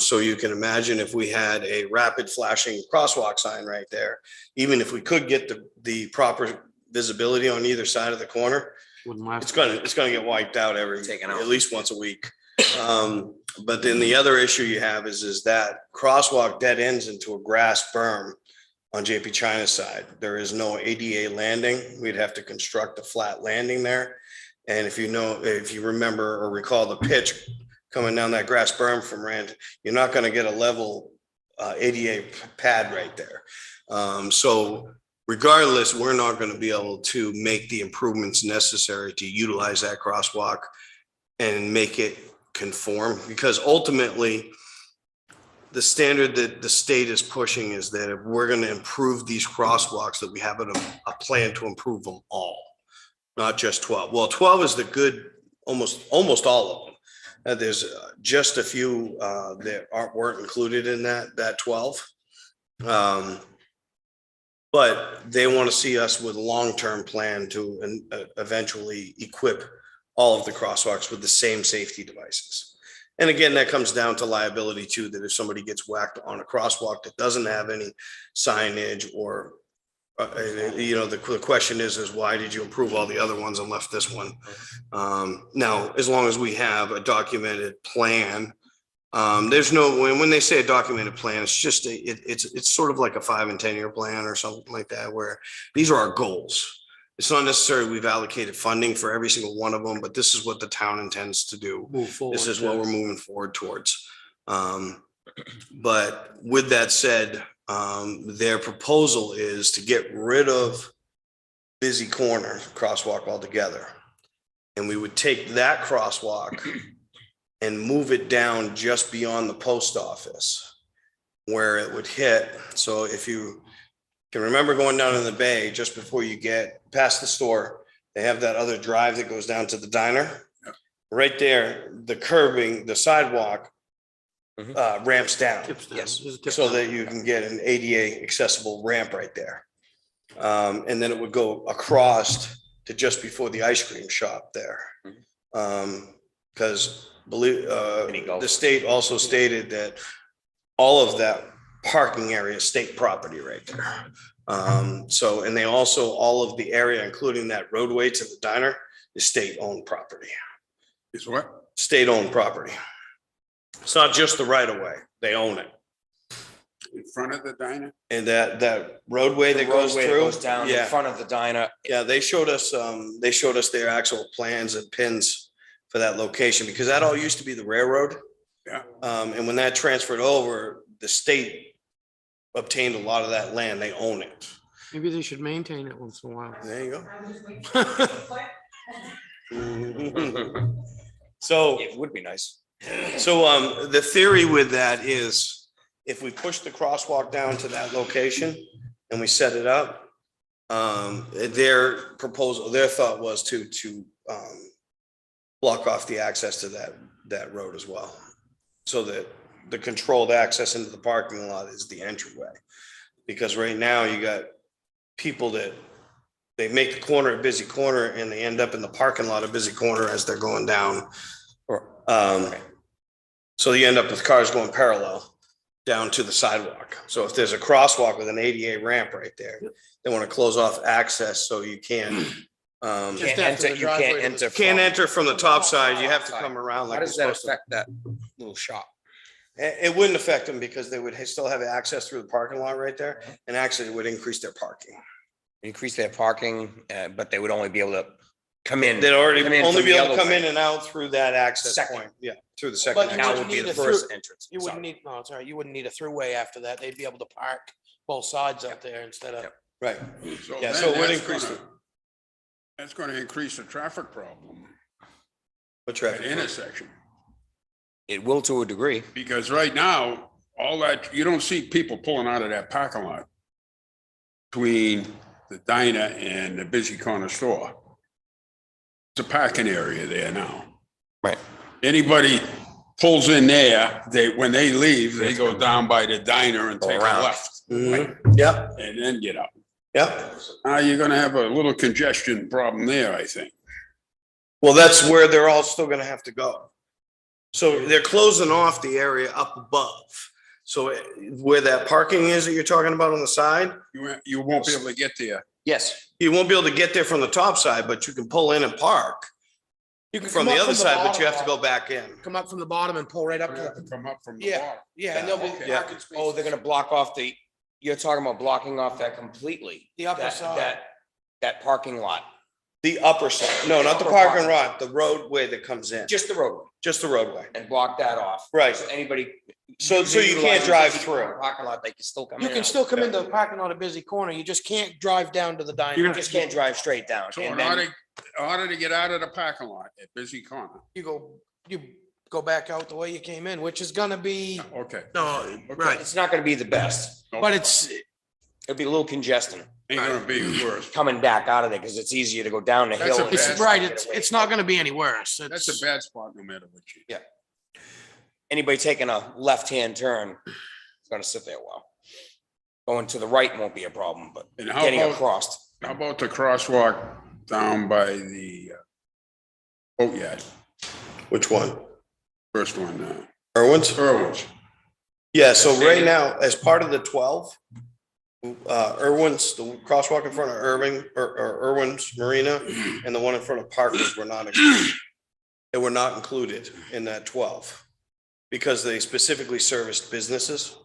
So you can imagine if we had a rapid flashing crosswalk sign right there, even if we could get the proper visibility on either side of the corner, Wouldn't last. it's gonna get wiped out Taken out. at least once a week. But then the other issue you have is that crosswalk dead ends into a grass berm on JP China's side. There is no ADA landing. We'd have to construct a flat landing there. And if you remember or recall the pitch coming down that grass berm from Rand, you're not gonna get a level ADA pad right there. So regardless, we're not going to be able to make the improvements necessary to utilize that crosswalk and make it conform, because ultimately the standard that the state is pushing is that if we're going to improve these crosswalks, that we have a plan to improve them all, not just 12. Well, 12 is the good, almost all of them. There's just a few that weren't included in that 12. But they want to see us with a long-term plan to eventually equip all of the crosswalks with the same safety devices. And again, that comes down to liability too, that if somebody gets whacked on a crosswalk that doesn't have any signage or, the question is why did you improve all the other ones and left this one? Now, as long as we have a documented plan, there's no, when they say a documented plan, it's just, it's sort of like a 5 and 10 year plan or something like that, where these are our goals. It's not necessarily we've allocated funding for every single one of them, but this is what the town intends to do. Move forward. This is what we're moving forward towards. But with that said, their proposal is to get rid of busy corner crosswalk altogether. And we would take that crosswalk and move it down just beyond the post office where it would hit. So if you can remember going down in the bay, just before you get past the store, they have that other drive that goes down to the diner. Right there, the curbing, the sidewalk ramps down. Tips down. Yes. There's a tip So down. that you can get an ADA accessible ramp right there. And then it would go across to just before the ice cream shop there. Because the state also stated that all of that parking area is state property right there. So, and they also, all of the area, including that roadway to the diner, is state-owned property. Is what? State-owned property. It's not just the right of way, they own it. In front of the diner? And that roadway that goes Roadway through. Goes down in Yeah, front of the diner. yeah, they showed us their actual plans and pins for that location, because that all used to be the railroad. Yeah. And when that transferred over, the state obtained a lot of that land, they own it. Maybe they should maintain it once in a while. There you go. So. It would be nice. So the theory with that is if we push the crosswalk down to that location and we set it up, their proposal, their thought was to block off the access to that road as well. So that the controlled access into the parking lot is the entryway. Because right now you got people that they make the corner a busy corner and they end up in the parking lot a busy corner as they're going down. So you end up with cars going parallel down to the sidewalk. So if there's a crosswalk with an ADA ramp right there, they want to close off access so you can't. Just after the You can't driveway to enter. Can't from- enter from the top side. You have to come around like. How does you're that supposed to. affect that little shop? It wouldn't affect them because they would still have access through the parking lot right there. And actually it would increase their parking. Increase their parking, but they would only be able to come in. They'd already Come in only from be the able to other come way. in and out through that access Second. point. Yeah, through the But second. you Now exit. would be need the a first through- entrance. You wouldn't need, no, it's all right, you wouldn't need a throughway after that. They'd be able to park both sides up there instead of. Yep. Right. So Yeah, then so it would that's increase gonna- That's gonna increase the traffic problem What at traffic? the intersection. It will to a degree. Because right now, all that, you don't see people pulling out of that parking lot between the diner and the busy corner store. It's a parking area there now. Right. Anybody pulls in there, when they leave, they go down by the diner and Go take a around. left Mhm. Yep, and then get out. yep. You're gonna have a little congestion problem there, I think. Well, that's where they're all still gonna have to go. So they're closing off the area up above. So where that parking is that you're talking about on the side, You won't be able to get there. Yes. you won't be able to get there from the top side, but you can pull in and park You can from come the up other side, but you bottom, have to go back in. Come up from the bottom and pull right up to the, Come up from the yeah, bottom. yeah, and there'll be Okay. parking spaces. Oh, they're gonna block off you're talking about blocking off that completely. The upper That- side. That parking lot, The upper side, no, not the Upper parking parking. lot, the roadway that comes in, just the roadway, just the roadway. and block that off. Right. So anybody. So you can't drive through. Parking lot, they can still come in. You and can out. still come into the parking lot, a busy corner. You just can't drive down to the diner. You just can't drive straight down. So And in then order to get out of the parking lot at busy corner. You go back out the way you came in, which is gonna be, Okay. no, right, it's not gonna be the best. but it's, It'll be a little congesting Ain't gonna be worse. coming back out of there because it's easier to go down the That's hill. a and bad- it's right, it's not gonna be any worse. That's It's, a bad spot no matter what you. Anybody taking a left-hand turn is gonna sit there a while. Going to the right won't be a problem, but And how getting about- across. How about the crosswalk down by the Boatyard, Which one? first one, Irwin's? Irwin's. Yeah, so right now, as part of the 12, Irwin's, the crosswalk in front of Irwin's Marina and the one in front of Parker's were not included. They were not included in that 12 because they specifically serviced businesses.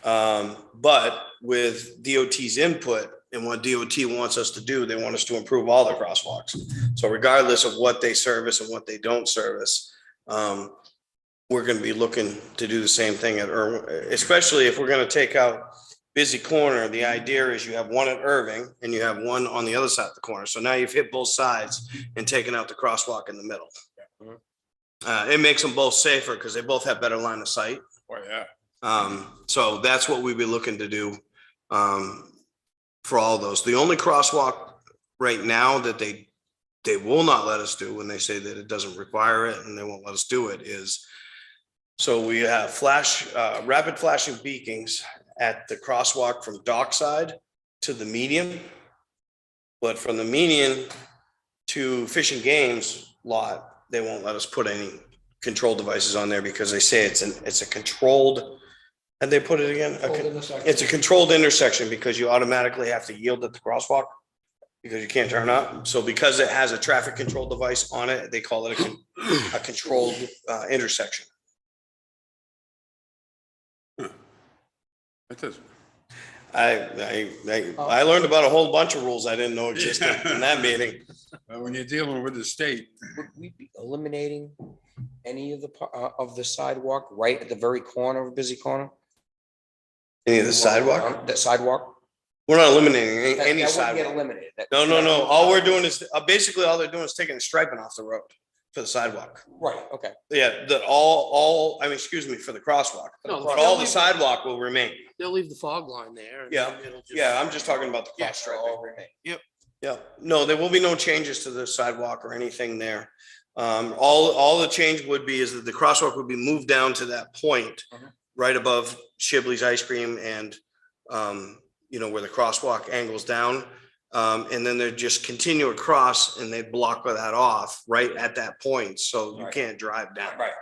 But with DOT's input and what DOT wants us to do, they want us to improve all the crosswalks. So regardless of what they service and what they don't service, we're going to be looking to do the same thing at Irwin, especially if we're going to take out Busy Corner. The idea is you have one at Irving and you have one on the other side of the corner. So now you've hit both sides and taken out the crosswalk in the middle. It makes them both safer because they both have better line of sight. Oh, yeah. So that's what we'd be looking to do for all those. The only crosswalk right now that they will not let us do when they say that it doesn't require it and they won't let us do it is, so we have rapid flashing beacons at the crosswalk from Dockside to the median. But from the median to Fish and Games lot, they won't let us put any control devices on there because they say it's a controlled, and they put it again, it's a controlled intersection because you automatically have to yield at the crosswalk because you can't turn up. So because it has a traffic control device on it, they call it a controlled intersection. It does. I learned about a whole bunch of rules I didn't know existed in that meeting. When you're dealing with the state, Would we be eliminating any of the sidewalk right at the very corner of Busy Corner? Any of the sidewalk? The sidewalk? We're not eliminating any That wouldn't get sidewalk. eliminated. No. All we're doing is, basically all they're doing is taking the striping off the road for the sidewalk. Right, okay. Yeah, excuse me, for the crosswalk. No, But all the sidewalk will remain. They'll leave the fog line there. and Yeah, then it'll just- Yeah, I'm just talking about the Yeah, cross striping. Oh, okay. Yeah, no, there will be no changes to the sidewalk or anything there. All the change would be is that the crosswalk would be moved down to that point right above Shibley's Ice Cream and, where the crosswalk angles down. And then they just continue across and they block that off right at that point. So you Right. can't drive down. Right.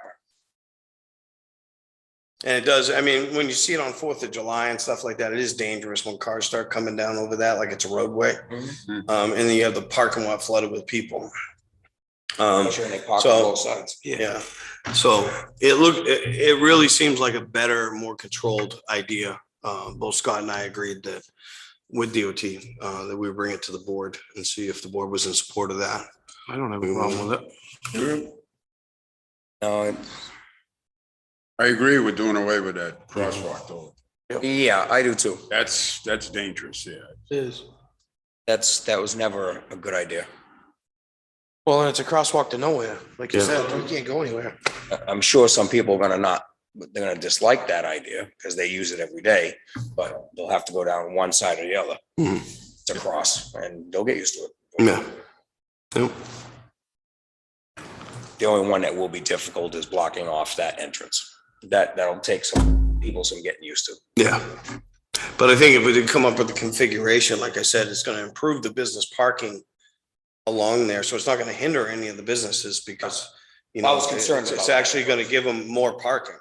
And it does, I mean, when you see it on 4th of July and stuff like that, it is dangerous when cars start coming down over that, like it's a roadway. And then you have the parking lot flooded with people. Make sure they park so- on both sides. Yeah, so it really seems like a better, more controlled idea. Both Scott and I agreed that with DOT, that we bring it to the board and see if the board was in support of that. I don't have a problem with it. No, I agree with doing away with that crosswalk though. yeah, I do too. That's dangerous, yeah. It is. That was never a good idea. Well, and it's a crosswalk to nowhere. Like you Yeah. said, you can't go anywhere. I'm sure some people are they're gonna dislike that idea because they use it every day, but they'll have to go down one side or the other to cross and they'll get used to it. Yeah. Yep. The only one that will be difficult is blocking off that entrance. That'll take some people some getting used to. Yeah. But I think if we did come up with a configuration, like I said, it's gonna improve the business parking along there. So it's not gonna hinder any of the businesses because, I was concerned it's about that. actually gonna give them more parking.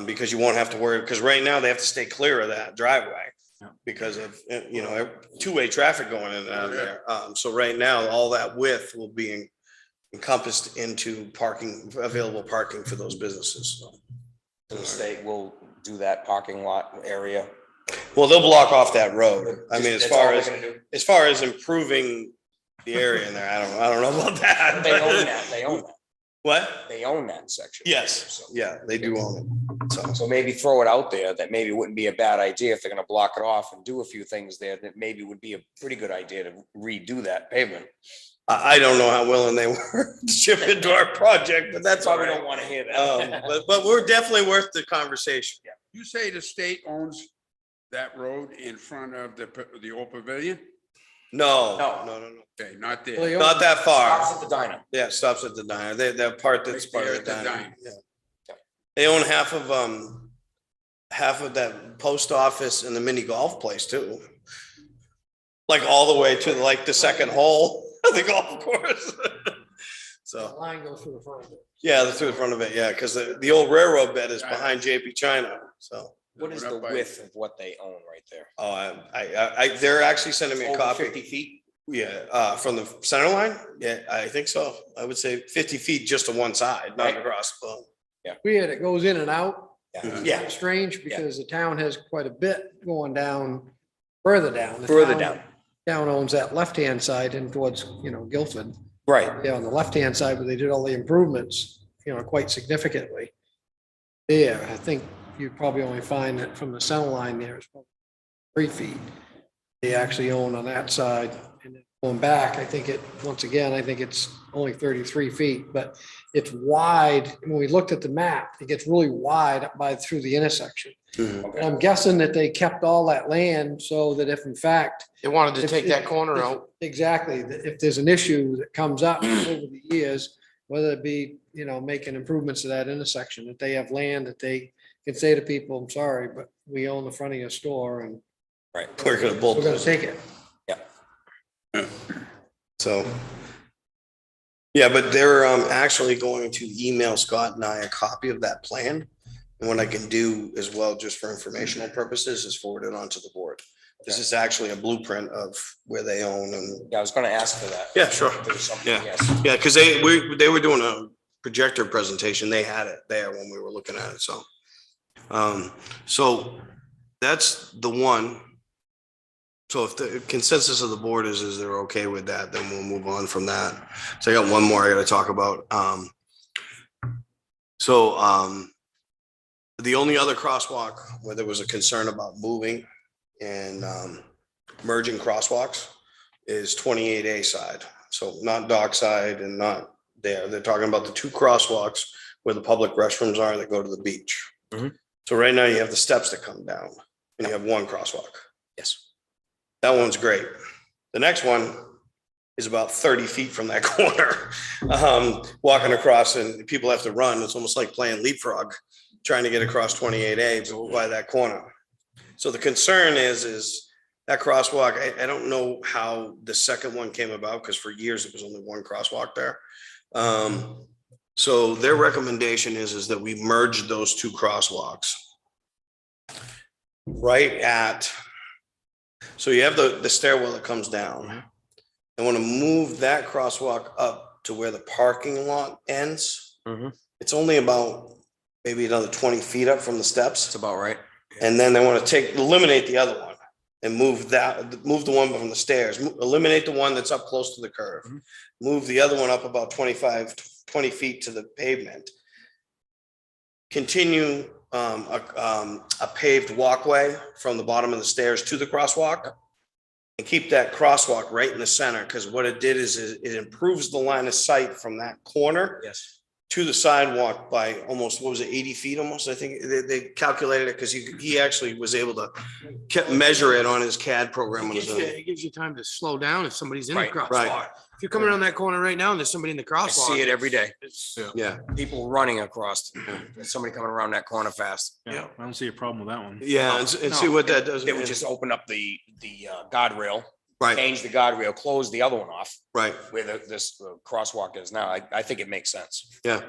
Because you won't have to worry, because right now they have to stay clear of that driveway because of, two-way traffic going in and out of there. So right now, all that width will be encompassed into parking, available parking for those businesses. So the state will do that parking lot area. Well, they'll block off that road. I mean, That's all they're gonna do. as far as improving the area in there, I don't know about that. They own that, they own that, What? they own that section. Yes, yeah, they do own it. So maybe throw it out there that maybe wouldn't be a bad idea if they're gonna block it off and do a few things there, that maybe would be a pretty good idea to redo that pavement. I don't know how willing they were to chip into our project, but that's all Probably right. don't wanna hear that. But we're definitely worth the conversation. You say the state owns that road in front of the old pavilion? No. No. Okay, not Well, there. you- Not that far. Stops at the diner. Yeah, it stops at the diner. That part that's Right part there of the at the diner. diner. Yeah. They own half of that post office and the mini golf place too. Like all the way to like the second hole of the golf course. So, Line goes through the front of it. yeah, through the front of it, yeah, because the old railroad bed is behind JP China, so. What is the width of what they own right there? Oh, they're actually sending me a Over copy. 50 feet? Yeah, from the center line? Yeah, I think so. I would say 50 feet just to one side, not Right. across. Well, Weird, it goes in and out. Yeah, It's strange because the town has quite a bit going down, further down. The further town- down. Town owns that left-hand side and towards, Guilford. Right. Yeah, on the left-hand side where they did all the improvements, quite significantly. There, I think you'd probably only find that from the center line there is probably 3 feet. They actually own on that side. And then going back, I think it's only 33 feet, but it's wide. When we looked at the map, it gets really wide up through the intersection. And I'm guessing that they kept all that land so that if in fact. They wanted to if- take if- that corner if- out. Exactly. That If there's an issue that comes up over the years, whether it be, making improvements to that intersection, that they have land that they can say to people, I'm sorry, but we own the front of your store and we're gonna we're gonna bulldoze it. take it. So. Yeah, but they're actually going to email Scott and I a copy of that plan. And what I can do as well, just for informational purposes, is forward it on to the board. This is actually a blueprint of where they own and. Yeah, I was gonna ask for that. Yeah, sure. If there was something, Yeah. yes. Yeah, because they were doing a projector presentation. They had it there when we were looking at it, so. So that's the one. So if the consensus of the board is they're okay with that, then we'll move on from that. So I got one more I gotta talk about. The only other crosswalk where there was a concern about moving and merging crosswalks is 28A side. So not dock side and not there. They're talking about the two crosswalks where the public restrooms are that go to the beach. Mhm. So right now you have the steps that come down and you have one crosswalk. Yes. That one's great. The next one is about 30 feet from that corner. Walking across and people have to run. It's almost like playing leapfrog, trying to get across 28A by that corner. So the concern is that crosswalk, I don't know how the second one came about, because for years it was only one crosswalk there. So their recommendation is that we merge those two crosswalks right at, so you have the stairwell that comes down. I want to move that crosswalk up to where the parking lot ends. Mhm. It's only about maybe another 20 feet up from the steps. That's about right. And then they want to eliminate the other one and move the one from the stairs, eliminate the one that's up close to the curve. Mhm. Move the other one up about 20 feet to the pavement. Continue a paved walkway from the bottom of the stairs to the crosswalk. And keep that crosswalk right in the center, because what it did is it improves the line of sight from that corner Yes. to the sidewalk by almost, 80 feet almost? I think they calculated it because he actually was able to measure it on his CAD program. It gives you time to slow down if somebody's in the Right, crosswalk. right. If you're coming around that corner right now and there's somebody in the I crosswalk. see it every day. Yeah, People running across, there's somebody coming around that corner fast. Yeah, I don't see a problem with that one. yeah, and see No, what that does. They would just open up the guardrail, Right, change the guardrail, close the other one off right, where this crosswalk is now. I think it makes sense. yeah.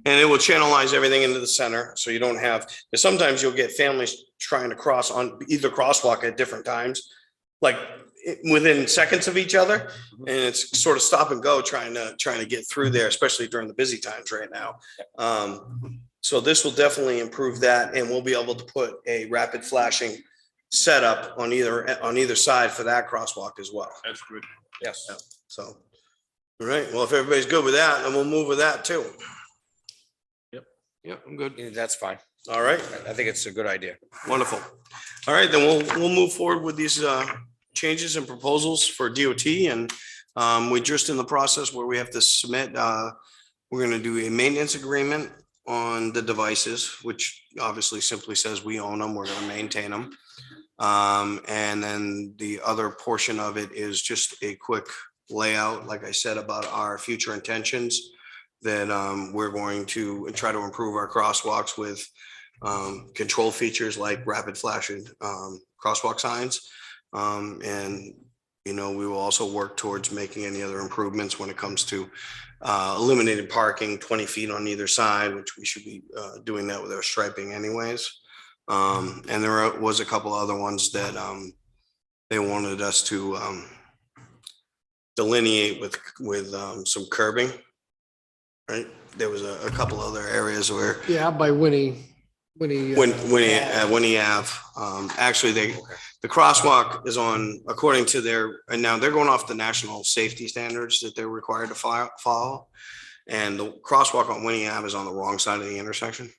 And it will channelize everything into the center, so you don't have, because sometimes you'll get families trying to cross on either crosswalk at different times, like within seconds of each other, and it's sort of stop and go trying to get through there, especially during the busy times right now. So this will definitely improve that, and we'll be able to put a rapid flashing setup on either side for that crosswalk as well. That's good. Yes. So, all right, well, if everybody's good with that, then we'll move with that too. Yep, I'm good. Yeah, that's fine. All right, I think it's a good idea. wonderful. All right, then we'll move forward with these changes and proposals for DOT, and we're just in the process where we have to submit, we're gonna do a maintenance agreement on the devices, which obviously simply says we own them, we're gonna maintain them. And then the other portion of it is just a quick layout, like I said, about our future intentions, that we're going to try to improve our crosswalks with control features like rapid flashing crosswalk signs. And You know, we will also work towards making any other improvements when it comes to eliminating parking 20 feet on either side, which we should be doing that with our striping anyways. And there was a couple other ones that they wanted us to delineate with some curbing, right? There was a couple other areas where Yeah, by Winnie. when he have, actually the crosswalk is on, according to their, and now they're going off the national safety standards that they're required to follow. And the crosswalk on Winnie Ave is on the wrong side of the intersection.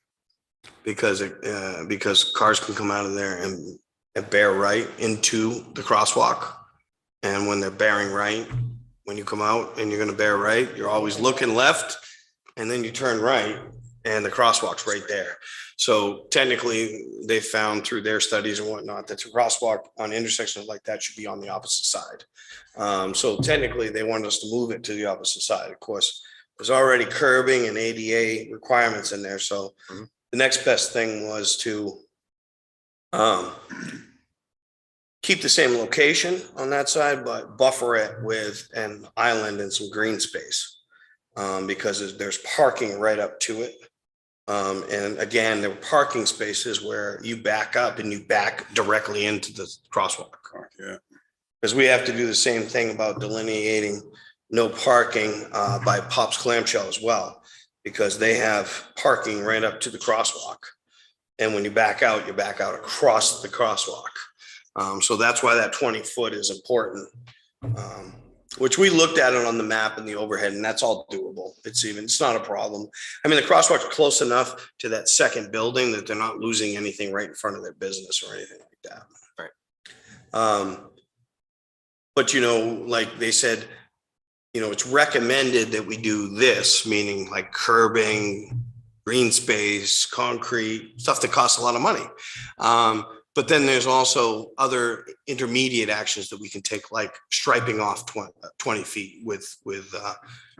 Because cars can come out of there and bear right into the crosswalk. And when they're bearing right, when you come out and you're gonna bear right, you're always looking left and then you turn right and the crosswalk's right there. So technically, they found through their studies and whatnot, that the crosswalk on intersections like that should be on the opposite side. So technically, they wanted us to move it to the opposite side. Of course, there's already curbing and ADA requirements in there, so the next best thing was to keep the same location on that side, but buffer it with an island and some green space, because there's parking right up to it. And again, there were parking spaces where you back up and you back directly into the crosswalk. Yeah. Because we have to do the same thing about delineating no parking by Pop's Clamshell as well, because they have parking right up to the crosswalk. And when you back out across the crosswalk. So that's why that 20 foot is important. Which we looked at it on the map and the overhead, and that's all doable. It's not a problem. I mean, the crosswalk's close enough to that second building that they're not losing anything right in front of their business or anything like that. Right. But you know, like they said, you know, it's recommended that we do this, meaning like curbing, green space, concrete, stuff that costs a lot of money. But then there's also other intermediate actions that we can take, like striping off 20 feet with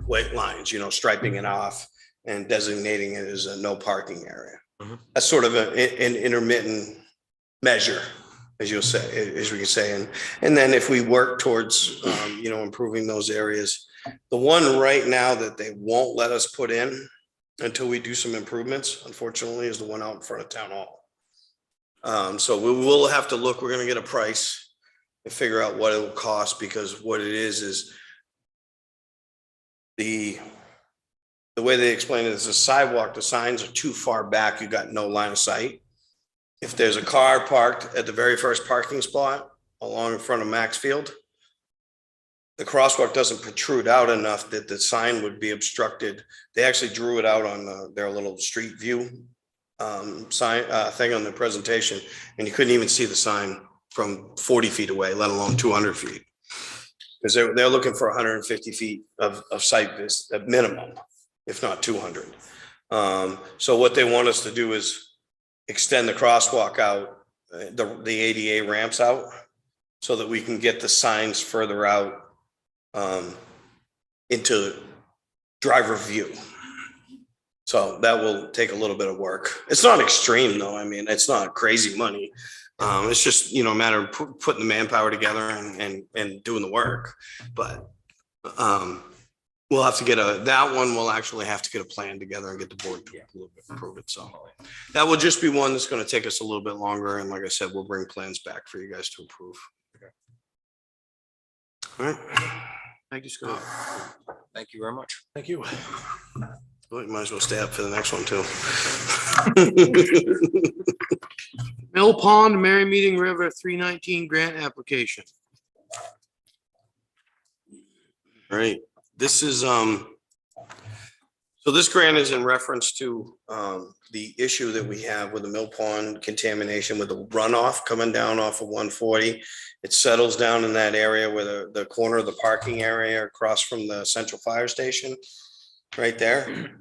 white lines, you know, striping it off and designating it as a no parking area. That's sort of an intermittent measure, as you'll say, as we can say. And then if we work towards, you know, improving those areas, the one right now that they won't let us put in until we do some improvements, unfortunately, is the one out in front of Town Hall. So we will have to look, we're gonna get a price and figure out what it will cost, because what it is the way they explain it is a sidewalk, the signs are too far back, you got no line of sight. If there's a car parked at the very first parking spot along in front of Maxfield, the crosswalk doesn't protrude out enough that the sign would be obstructed. They actually drew it out on their little street view sign thing on the presentation, and you couldn't even see the sign from 40 feet away, let alone 200 feet, because they're looking for 150 feet of sight vis at minimum, if not 200. So what they want us to do is extend the crosswalk out, the ADA ramps out, so that we can get the signs further out into driver view. So that will take a little bit of work. It's not extreme though. I mean, it's not crazy money. It's just, you know, a matter of putting the manpower together and doing the work. But we'll have to get that one, we'll actually have to get a plan together and get the board to a little bit improve it. So that will just be one that's going to take us a little bit longer. And like I said, we'll bring plans back for you guys to approve. All right. Thank you, Scott. Thank you very much. Thank you. Well, you might as well stay up for the next one too. Mill Pond, Merry Meeting River 319 grant application. Right, this is, so this grant is in reference to, the issue that we have with the Mill Pond contamination with the runoff coming down off of 140. It settles down in that area where the corner of the parking area across from the central fire station, right there.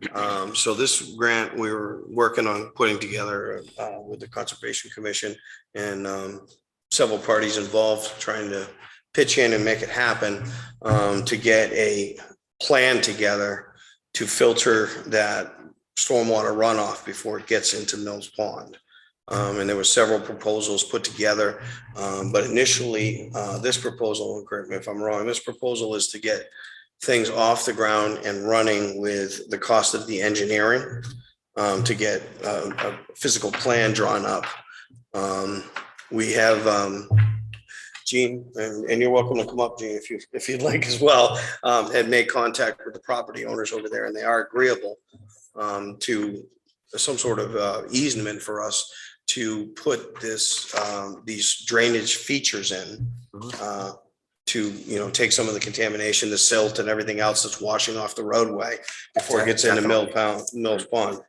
So this grant, we were working on putting together, with the Conservation Commission and, several parties involved, trying to pitch in and make it happen, to get a plan together to filter that stormwater runoff before it gets into Mills Pond. And there were several proposals put together. But initially, this proposal, correct me if I'm wrong, this proposal is to get things off the ground and running with the cost of the engineering, to get a physical plan drawn up. We have, Gene, and you're welcome to come up, Gene, if you'd like as well, had made contact with the property owners over there, and they are agreeable to some sort of easement for us to put these drainage features in, to, take some of the contamination, the silt and everything else that's washing off the roadway before it gets into Mills Pond.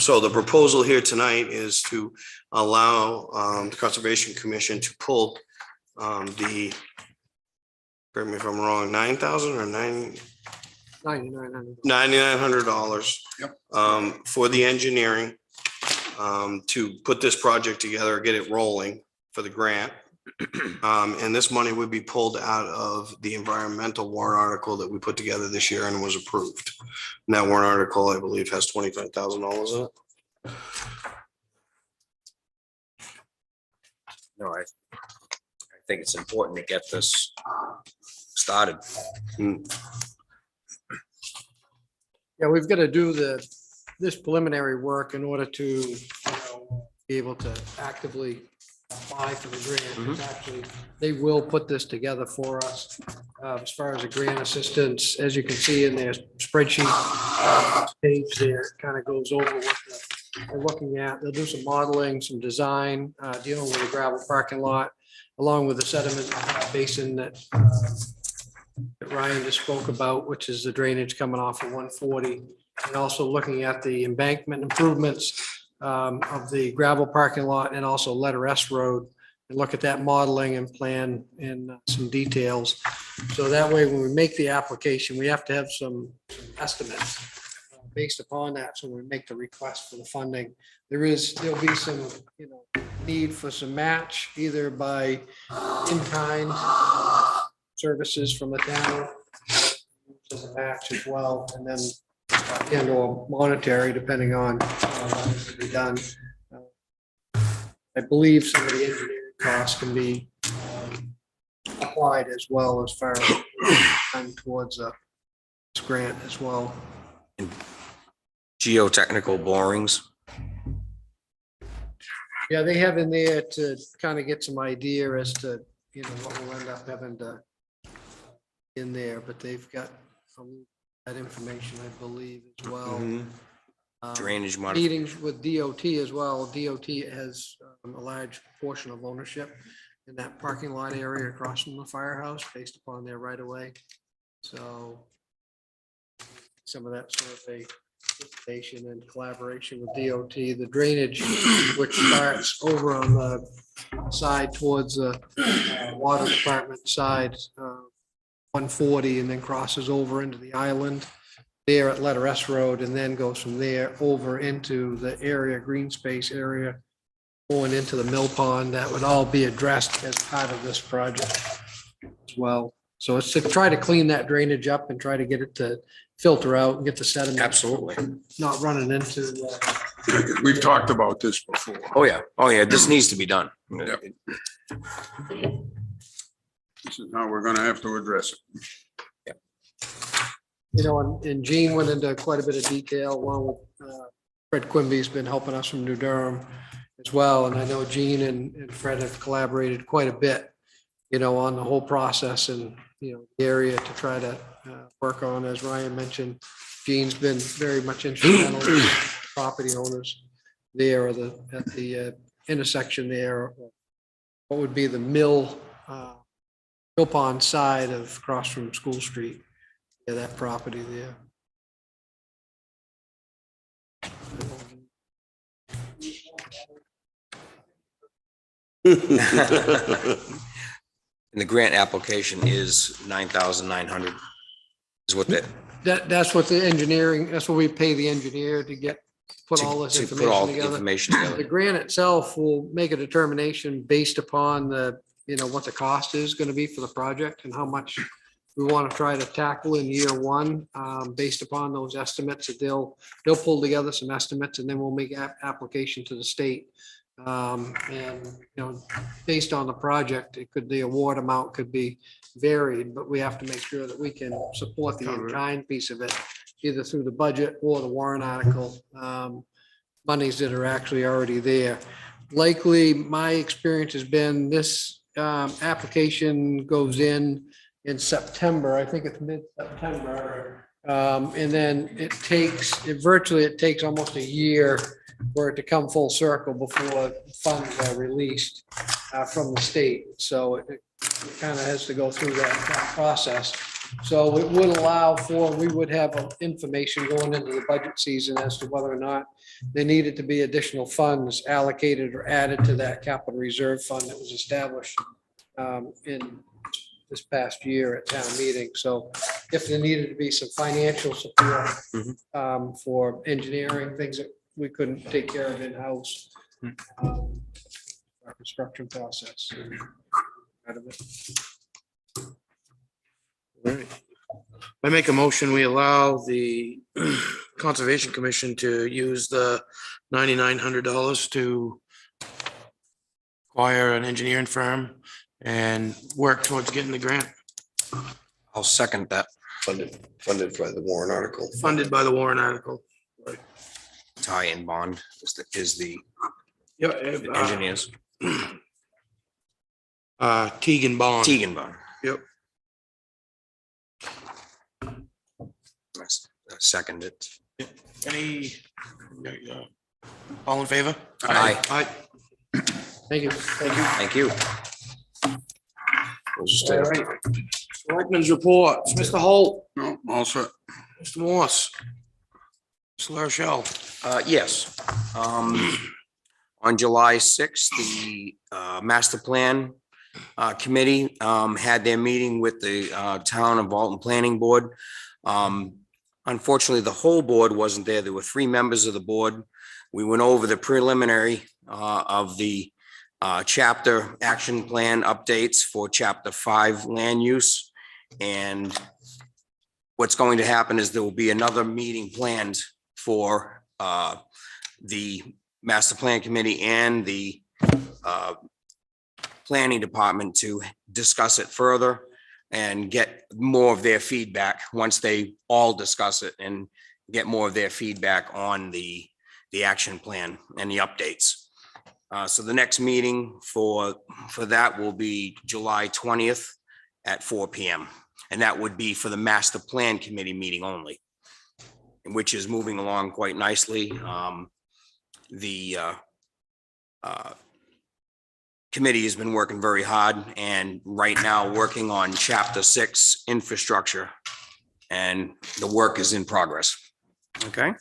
So the proposal here tonight is to allow the Conservation Commission to pull correct me if I'm wrong, $9,000 or $9,900. Yep. For the engineering, to put this project together, get it rolling for the grant. And this money would be pulled out of the environmental warrant article that we put together this year and was approved. And that warrant article, I believe, has $25,000 in it. No, I think it's important to get this started. Yeah, we've got to do this preliminary work in order to be able to actively apply for the grant. It's actually, they will put this together for us. As far as the grant assistance, as you can see in their spreadsheet page there, it kind of goes over what they're looking at. They'll do some modeling, some design, dealing with the gravel parking lot, along with the sediment basin that Ryan just spoke about, which is the drainage coming off of 140. And also looking at the embankment improvements of the gravel parking lot and also Letter S Road, and look at that modeling and plan in some details. So that way, when we make the application, we have to have some estimates based upon that. So when we make the request for the funding, there'll be some, need for some match, either by in-kind services from the town as a match as well, and then and/or monetary, depending on what needs to be done. I believe some of the engineering costs can be applied as well, as far as towards this grant as well. Geotechnical borings. Yeah, they have in there to kind of get some idea as to, what we'll end up having to in there, but they've got that information, I believe, as well. Drainage Meetings with DOT as well. DOT has a large portion of ownership in that parking lot area across from the firehouse based upon their right of way. So some of that survey information and collaboration with DOT, the drainage, which starts over on the side towards the water department side, 140, and then crosses over into the island there at Letter S Road, and then goes from there over into the area, green space area, going into the mill pond. That would all be addressed as part of this project as well. So it's to try to clean that drainage up and try to get it to filter out and get the sediment. Absolutely. Not running into. We've talked about this before. Oh, yeah. This needs to be done. Yep. This is how we're gonna have to address it. And Gene went into quite a bit of detail, along with Fred Quimby's been helping us from New Durham as well. And I know Gene and Fred have collaborated quite a bit, on the whole process and, the area to try to work on. As Ryan mentioned, Gene's been very much instrumental in property owners there, at the intersection there. What would be the Mill Pond side of across from School Street. Yeah, that property there. And the grant application is 9,900 is what That's what the engineering, that's what we pay the engineer to put all this to put all the information information together. The together. grant itself will make a determination based upon what the cost is going to be for the project and how much we want to try to tackle in year one, based upon those estimates that they'll pull together some estimates, and then we'll make application to the state And, based on the project, the award amount could be varied, but we have to make sure that we can support the in-kind piece of it, either through the budget or the warrant article, monies that are actually already there. Likely, my experience has been this application goes in September. I think it's mid-September. And then it takes almost a year for it to come full circle before funds are released from the state. So it kind of has to go through that process. So it would allow we would have information going into the budget season as to whether or not there needed to be additional funds allocated or added to that capital reserve fund that was established in this past year at town meeting. So if there needed to be some financial support for engineering, things that we couldn't take care of in-house, our construction process. Out of it. Right. I make a motion, we allow the Conservation Commission to use the $9,900 to acquire an engineering firm and work towards getting the grant I'll second that. Funded by the warrant article. funded by the warrant article. Tie-in bond is the Yeah, engineers. Teagan Bond. Teagan bond. Yep. Second it. Any, all in favor? Aye. Aye. Thank you. Thank you. We'll just All take right. Selectmen's reports, Mr. Holt, No, also, Mr. Morse, Mr. LaRochelle. Yes. On July 6th, the Master Plan Committee had their meeting with the Town of Alton Planning Board. Unfortunately, the whole board wasn't there. There were 3 members of the board. We went over the preliminary of the chapter action plan updates for Chapter 5 land use. And what's going to happen is there will be another meeting planned for the Master Plan Committee and the Planning Department to discuss it further and get more of their feedback once they all discuss it and get more of their feedback on the action plan and the updates. So the next meeting for that will be July 20th at 4 p.m. And that would be for the Master Plan Committee meeting only, which is moving along quite nicely. The committee has been working very hard and right now working on Chapter 6 infrastructure, and the work is in progress. Okay.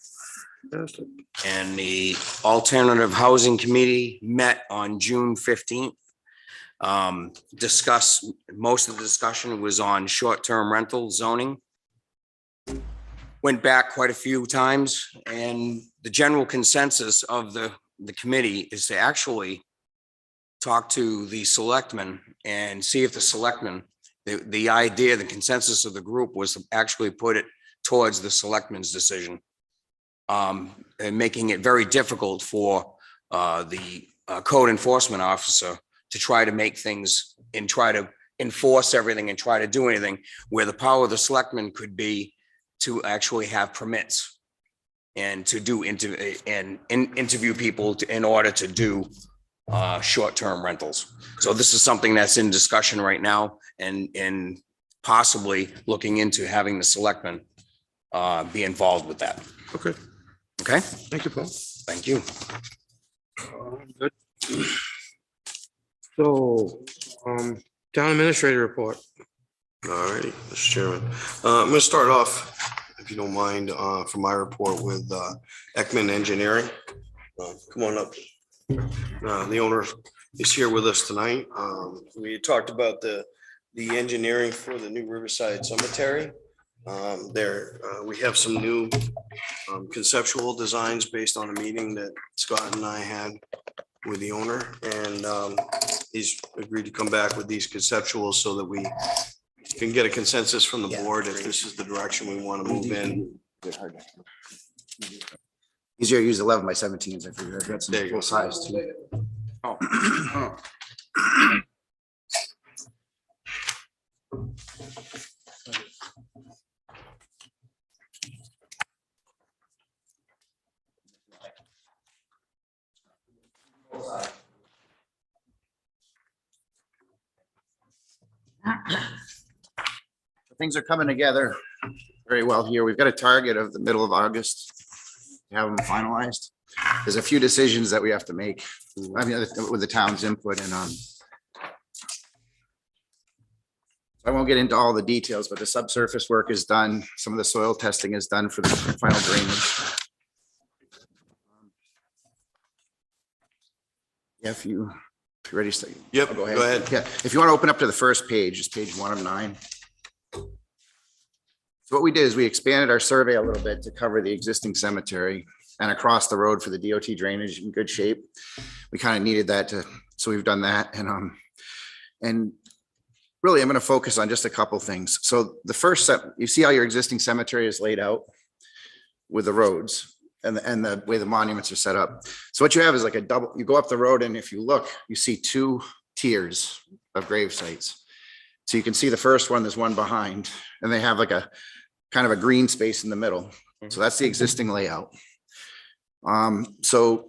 And the Alternative Housing Committee met on June 15th. Most of the discussion was on short-term rental zoning. Went back quite a few times, and the general consensus of the committee is to actually talk to the selectmen and see if the selectmen, the idea, the consensus of the group was to actually put it towards the selectmen's decision. And making it very difficult for the code enforcement officer to try to make things and try to enforce everything and try to do anything, where the power of the selectmen could be to actually have permits and to do interview people in order to do short-term rentals. So this is something that's in discussion right now and possibly looking into having the selectmen be involved with that. Okay, Okay, thank you, Paul. thank you. Good. So, town administrator report. All righty, Mr. Chairman. I'm gonna start off, if you don't mind, for my report with Ekman Engineering. Come on up. The owner is here with us tonight. We talked about the engineering for the new Riverside Cemetery. We have some new conceptual designs based on a meeting that Scott and I had with the owner, and he's agreed to come back with these conceptuals so that we can get a consensus from the board if this is the direction we want to move in. Easier to use 11 by 17s. I figured I've got There you some go. full size too. Oh. Things are coming together very well here. We've got a target of the middle of August to have them finalized. There's a few decisions that we have to make, I mean, with the town's input and I won't get into all the details, but the subsurface work is done. Some of the soil testing is done for the final drainage. Yeah, if you're ready to say. Yep, I'll go ahead. Yeah, if you want to open up to the first page, it's page 1 of 9. So what we did is we expanded our survey a little bit to cover the existing cemetery and across the road for the DOT drainage in good shape. We kind of needed that so we've done that. And really, I'm going to focus on just a couple things. So the first step, you see how your existing cemetery is laid out with the roads and the way the monuments are set up. So what you have is like a double, you go up the road and if you look, you see 2 tiers of grave sites. So you can see the first one, there's one behind, and they have like a kind of a green space in the middle. So that's the existing layout. So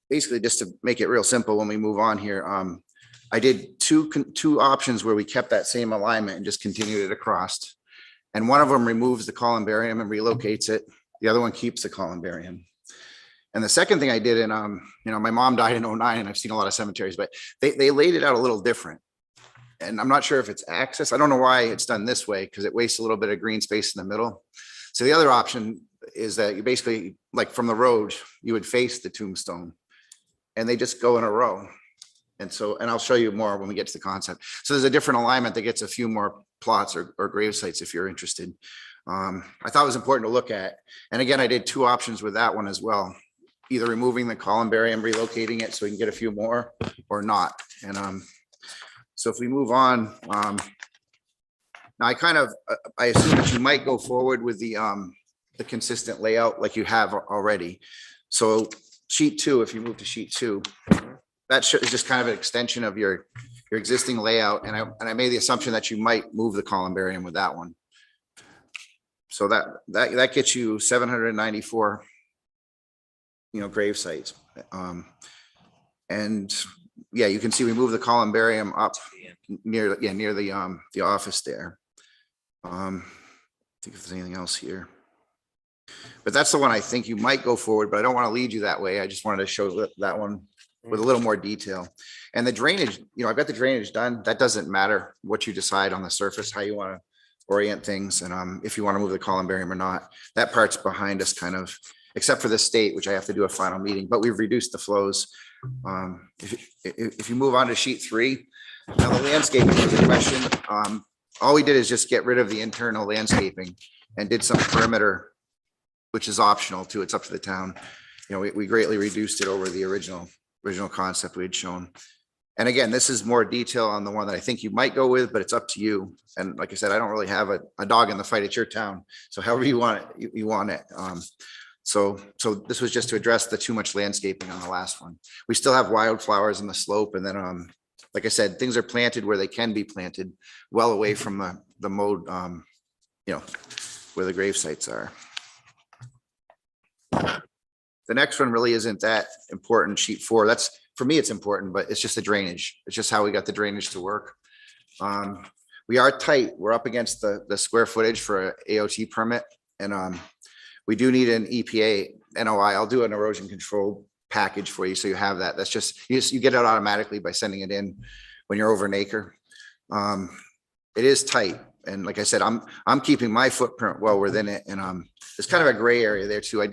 basically, just to make it real simple, when we move on here, I did two options where we kept that same alignment and just continued it across. And one of them removes the columbarium and relocates it. The other one keeps the columbarium. And the second thing I did, and my mom died in 2009, and I've seen a lot of cemeteries, but they laid it out a little different. And I'm not sure if it's access. I don't know why it's done this way because it wastes a little bit of green space in the middle. So the other option is that you basically, like from the road, you would face the tombstone and they just go in a row. And I'll show you more when we get to the concept. So there's a different alignment that gets a few more plots or grave sites if you're interested. I thought it was important to look at. And again, I did 2 options with that one as well. Either removing the columbarium, relocating it so we can get a few more or not. And so if we move on, now I assume that you might go forward with the consistent layout like you have already. So sheet 2, if you move to sheet 2, that is just kind of an extension of your existing layout. And I made the assumption that you might move the columbarium with that one. So that gets you 794, grave sites. And yeah, you can see we moved the columbarium up near the office there. I think if there's anything else here. But that's the one I think you might go forward, but I don't want to lead you that way. I just wanted to show that one with a little more detail. And the drainage, I've got the drainage done. That doesn't matter what you decide on the surface, how you want to orient things. And if you want to move the columbarium or not, that part's behind us kind of, except for the state, which I have to do a final meeting, but we've reduced the flows. If you move on to sheet 3, now the landscaping was a question. All we did is just get rid of the internal landscaping and did some perimeter, which is optional too. It's up to the town. We greatly reduced it over the original concept we had shown. And again, this is more detail on the one that I think you might go with, but it's up to you. And like I said, I don't really have a dog in the fight. It's your town. So however you want it, you want it. So this was just to address the too much landscaping on the last one. We still have wildflowers in the slope. And then, like I said, things are planted where they can be planted, well away from the mode, where the grave sites are. The next one really isn't that important, sheet 4. That's, for me, it's important, but it's just the drainage. It's just how we got the drainage to work. We are tight. We're up against the square footage for an AOT permit. And we do need an EPA NOI. I'll do an erosion control package for you. So you have that. That's just, you get it automatically by sending it in when you're over an acre. It is tight. And like I said, I'm keeping my footprint well within it. And there's kind of a gray area there too.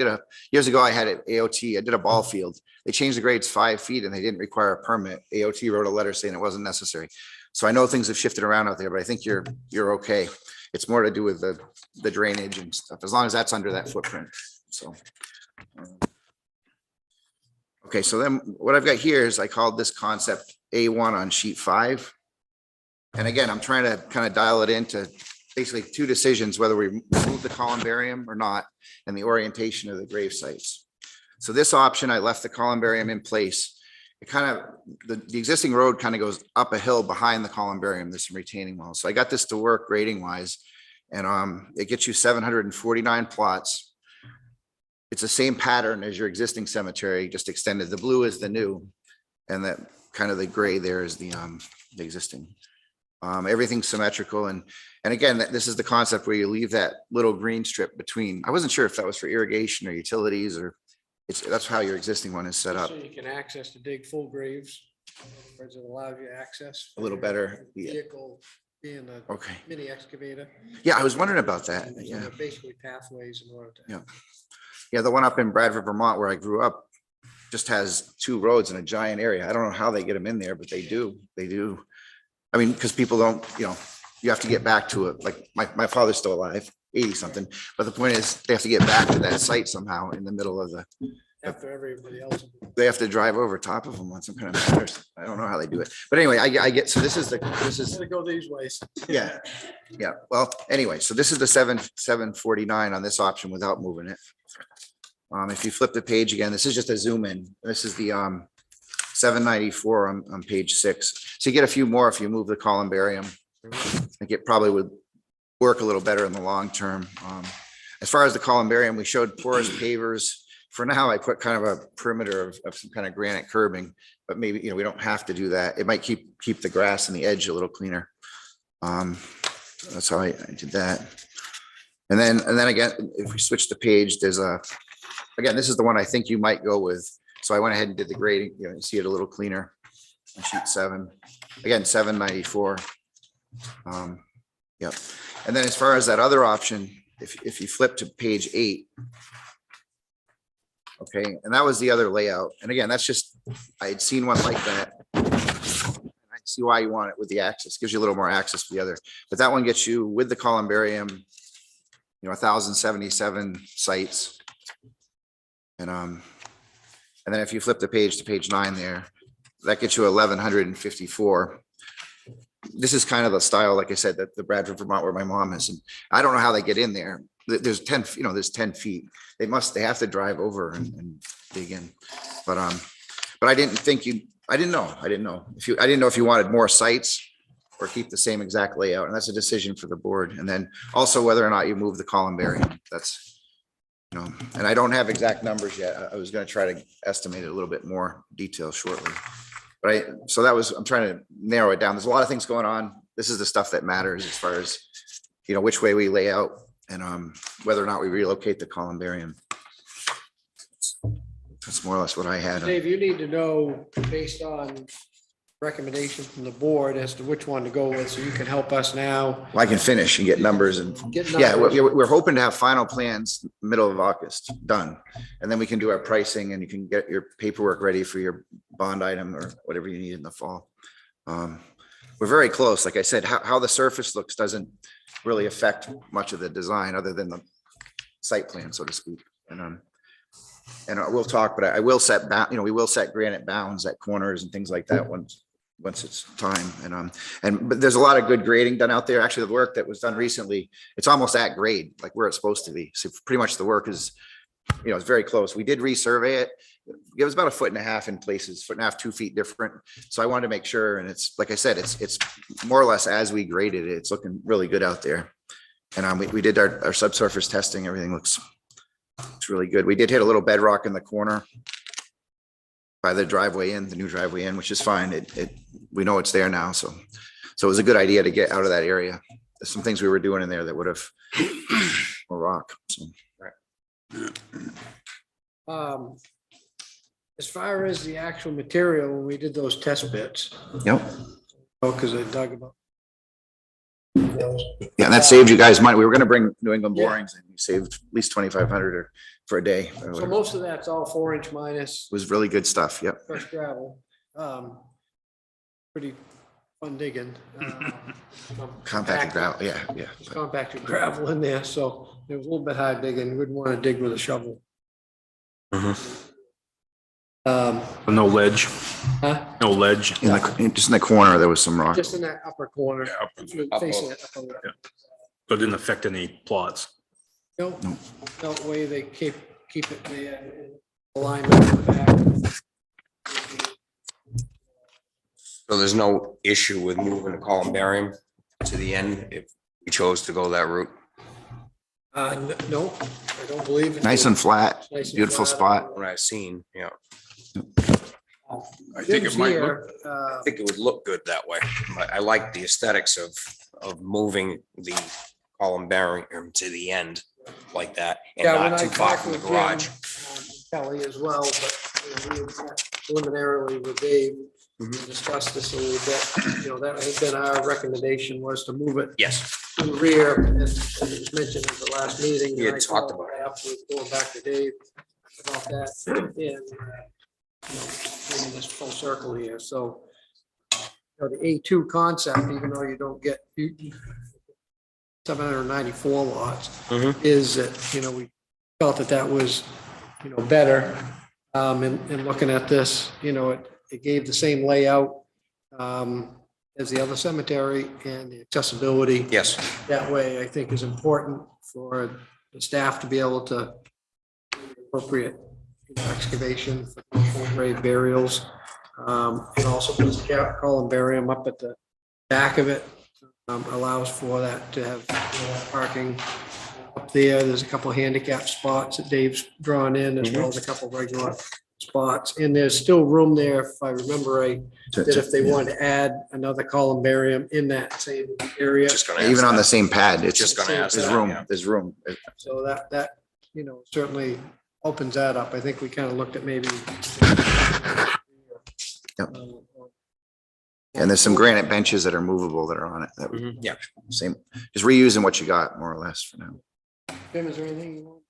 Years ago, I had an AOT. I did a ball field. They changed the grades 5 feet and they didn't require a permit. AOT wrote a letter saying it wasn't necessary. So I know things have shifted around out there, but I think you're okay. It's more to do with the drainage and stuff, as long as that's under that footprint. So. Okay, so then what I've got here is I called this concept A1 on sheet 5. And again, I'm trying to kind of dial it into basically 2 decisions, whether we remove the columbarium or not, and the orientation of the grave sites. So this option, I left the columbarium in place. it kind of, the existing road kind of goes up a hill behind the columbarium. There's some retaining walls. So I got this to work grading wise. And it gets you 749 plots. It's the same pattern as your existing cemetery, just extended. The blue is the new. And that kind of the gray there is the existing. Everything's symmetrical. And again, this is the concept where you leave that little green strip between. I wasn't sure if that was for irrigation or utilities or that's how your existing one is set up. So you can access to dig full graves, because it allows you access. A little better. Yeah. Vehicle being a Okay. mini excavator. Yeah, I was wondering about that. So Yeah. they're basically pathways in order to. Yeah. Yeah, the one up in Bradford, Vermont, where I grew up, just has 2 roads in a giant area. I don't know how they get them in there, but they do. They do. I mean, because people don't, you have to get back to it. Like my father's still alive, 80 something. But the point is they have to get back to that site somehow in the middle of After everybody else. they have to drive over top of them on some kind of matters. I don't know how they do it. But anyway, I get, so this is, Gotta go these ways. yeah. Yeah. Well, anyway, so this is the 749 on this option without moving it. If you flip the page again, this is just a zoom in. This is the 794 on page 6. So you get a few more if you move the columbarium. I think it probably would work a little better in the long term. As far as the columbarium, we showed porous pavers. For now, I put kind of a perimeter of some kind of granite curbing, but maybe, we don't have to do that. It might keep the grass and the edge a little cleaner. That's how I did that. And then again, if we switch the page, there's again, this is the one I think you might go with. So I went ahead and did the grading, you see it a little cleaner on sheet 7. Again, 794. Yep. And then as far as that other option, if you flip to page 8, okay, and that was the other layout. And again, that's just, I had seen one like that. I see why you want it with the access, gives you a little more access to the other, but that one gets you with the columbarium, 1,077 sites. And then if you flip the page to page 9 there, that gets you 1,154. This is kind of the style, like I said, that the Bradford, Vermont, where my mom is. And I don't know how they get in there. There's 10, there's 10 feet. They have to drive over and dig in. But I didn't think I didn't know if you wanted more sites or keep the same exact layout. And that's a decision for the board. And then also whether or not you move the columbarium. That's, and I don't have exact numbers yet. I was going to try to estimate it a little bit more detail shortly. But I'm trying to narrow it down. There's a lot of things going on. This is the stuff that matters as far as, which way we lay out and whether or not we relocate the columbarium. That's more or less what I had. Dave, you need to know based on recommendation from the board as to which one to go with, so you can help us now. I can finish and get numbers and yeah, we're hoping to have final plans middle of August done. And then we can do our pricing and you can get your paperwork ready for your bond item or whatever you need in the fall. We're very close. Like I said, how the surface looks doesn't really affect much of the design other than the site plan, so to speak. And we'll talk, but I will set we will set granite bounds at corners and things like that once it's time. But there's a lot of good grading done out there. Actually, the work that was done recently, it's almost at grade, like where it's supposed to be. So pretty much the work is, it's very close. We did resurvey it. It was about 1.5 feet in places, 1.5 feet, 2 feet different. So I wanted to make sure. And it's, like I said, it's more or less as we graded it, it's looking really good out there. And we did our subsurface testing. Everything looks really good. We did hit a little bedrock in the corner by the driveway in, the new driveway in, which is fine. We know it's there now. So it was a good idea to get out of that area. There's some things we were doing in there that would have more rock. So. As far as the actual material, when we did those test bits. Yep. Because I dug about. Yeah, and that saved you guys money. We were going to bring New England borings and we saved at least 2,500 for a day. So most of that's all 4-inch minus. It was really good stuff. Yep. Fresh gravel. Pretty fun digging. Compacted gravel. Yeah. Compacted gravel in there. So it was a little bit high digging. Wouldn't want to dig with a shovel. No ledge, Huh? no ledge. Just in the corner, there was some rock. Just in that upper corner. Facing it. So it didn't affect any plots. No way they keep it there. Alignment in the back. So there's no issue with moving the columbarium to the end if we chose to go that route? No, I don't believe. it. Nice and flat, Nice and beautiful flat. spot. What I've seen, yeah. I think Jim's it might here, look, I think it would look good that way. I like the aesthetics of moving the columbarium to the end like that and Yeah, when not I too far talked from the with garage. Kelly as well, but you know, we had preliminarily with Dave, we discussed this a little bit. You know, that had been our recommendation was to move it Yes, to the rear, and as it was mentioned at the last meeting. We had and I talked followed about up with going back to Dave about that, and, you know, bringing this full circle here, so. You know, the A2 concept, even though you don't get 794 lots, is that, you know, we felt that that was, you know, better. In looking at this, you know, it gave the same layout as the other cemetery, and the accessibility yes. that way, I think, is important for the staff to be able to appropriate, you know, excavation for full grave burials. And also puts the columbarium up at the back of it, allows for that to have, you know, parking up there. There's a couple of handicap spots that Dave's drawn in, as well as a couple of regular spots. And there's still room there, if I remember right, that if they wanted to add another columbarium in that same area. Just gonna ask Even on that. the same pad, it's Just gonna ask there's that, room, yeah. there's room. So that, you know, certainly opens that up. I think we kind of looked at maybe. Yep. And there's some granite benches that are movable that are on it. That would Yeah. same, just reusing what you got more or less for now. Jim, is there anything you want?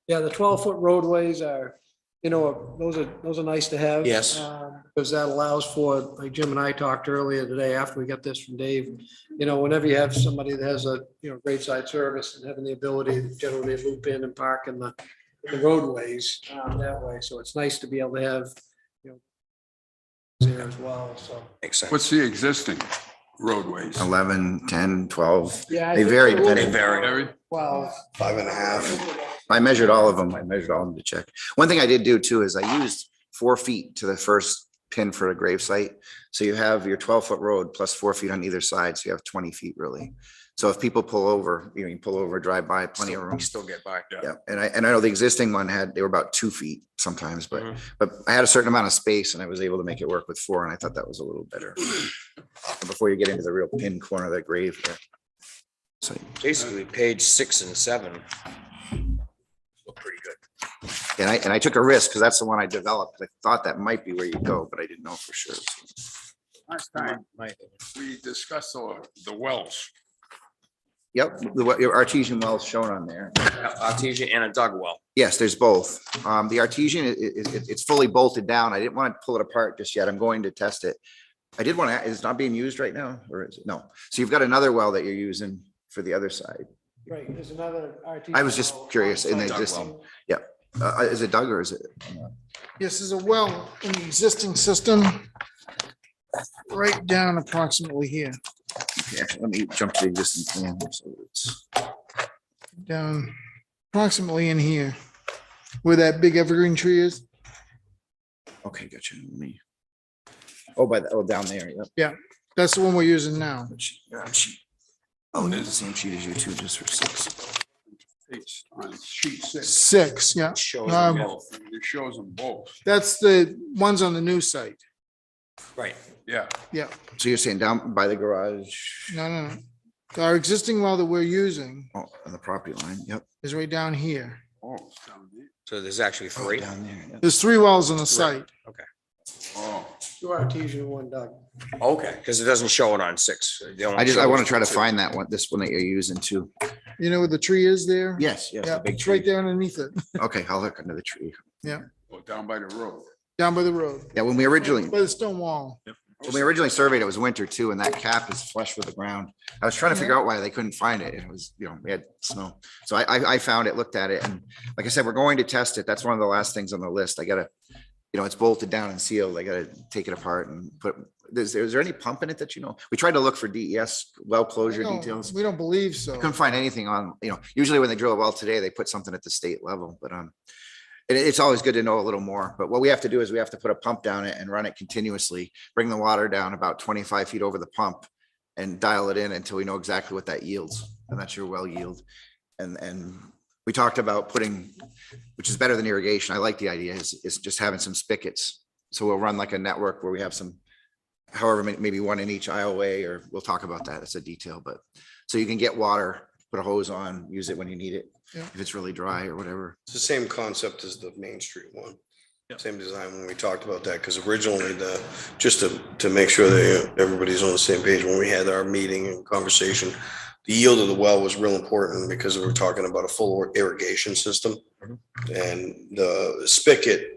Yeah, the 12-foot roadways are, you know, those are nice to have. Yes. Because that allows for, like Jim and I talked earlier today, after we got this from Dave, you know, whenever you have somebody that has a, you know, graveside service and having the ability to generally loop in and park in the roadways that way. So it's nice to be able to have, you know, there as well, so. Makes sense. what's the existing roadways? 11, 10, 12. Yeah, I They think vary they're a little depending. They vary. Harry? 12. 5.5. I measured all of them. I measured all of them to check. One thing I did do too is I used 4 feet to the first pin for a grave site. So you have your 12-foot road plus 4 feet on either side. So you have 20 feet really. So if people pull over, you know, you pull over, drive by, plenty of room. You still get by. Yeah, and I know the existing one they were about 2 feet sometimes, but I had a certain amount of space and I was able to make it work with 4, and I thought that was a little better. Before you get into the real pin corner of the grave here. So, Basically, page 6 and 7 look pretty good. and I took a risk because that's the one I developed. I thought that might be where you go, but I didn't know for sure. Last time, we discussed the wells. Yep, your artesian well is shown on there. Artesian and a dug well. Yes, there's both. The artesian, it's fully bolted down. I didn't want to pull it apart just yet. I'm going to test it. I did want to, it's not being used right now, or is it? No. So you've got another well that you're using for the other side. Right, there's another RT. I was just curious in the existing. Yep. Is it dug or is it? Yes, there's a well in the existing system right down approximately here, Okay, let me jump to the existing plan. So it's down approximately in here, where that big evergreen tree is. okay, gotcha. Let me. Oh, down there. Yep. That's the one we're using now. Oh, it is the same sheet as you two, just for 6. It's on sheet 6. 6, yeah. Shows Um, them both. It shows them both. That's the ones on the new site. Right. Yeah. Yeah, So you're saying down by the garage? no. Our existing well that we're using Oh, on the property line. Yep. is right down here. Oh, it's down there. So there's actually Oh, 3. down there. Yep. There's 3 wells on the site. Oh, 2 artesian, 1 dug. Okay, because it doesn't show it on 6. They only I show want to it try to 2. find that one, this one that you're using too. You know where the tree is there? Yes, Yeah, the big it's right tree. there underneath it, Okay, I'll look under the tree. oh, down by the road. down by the road, Yeah, when we originally by the stone wall. surveyed, it was winter too, and that cap is flush with the ground. I was trying to figure out why they couldn't find it. It was, you know, we had snow. So I found it, looked at it, and like I said, we're going to test it. That's one of the last things on the list. I gotta, you know, it's bolted down and sealed. I gotta take it apart and is there any pump in it that you know? We tried to look for DES well closure details. We don't believe so. Couldn't find anything on, usually when they drill a well today, they put something at the state level, but it's always good to know a little more. But what we have to do is we have to put a pump down it and run it continuously, bring the water down about 25 feet over the pump and dial it in until we know exactly what that yields. And that's your well yield. And we talked about putting, which is better than irrigation. I like the idea is just having some spigots. So we'll run like a network where we have some, however, maybe one in each aisleway, or we'll talk about that. It's a detail, but so you can get water, put a hose on, use it when you need it. Yeah. If it's really dry or whatever. It's the same concept as the Main Street one. Yep. Same design when we talked about that, because originally just to make sure that everybody's on the same page, when we had our meeting and conversation, the yield of the well was real important because we were talking about a full irrigation system. And the spigot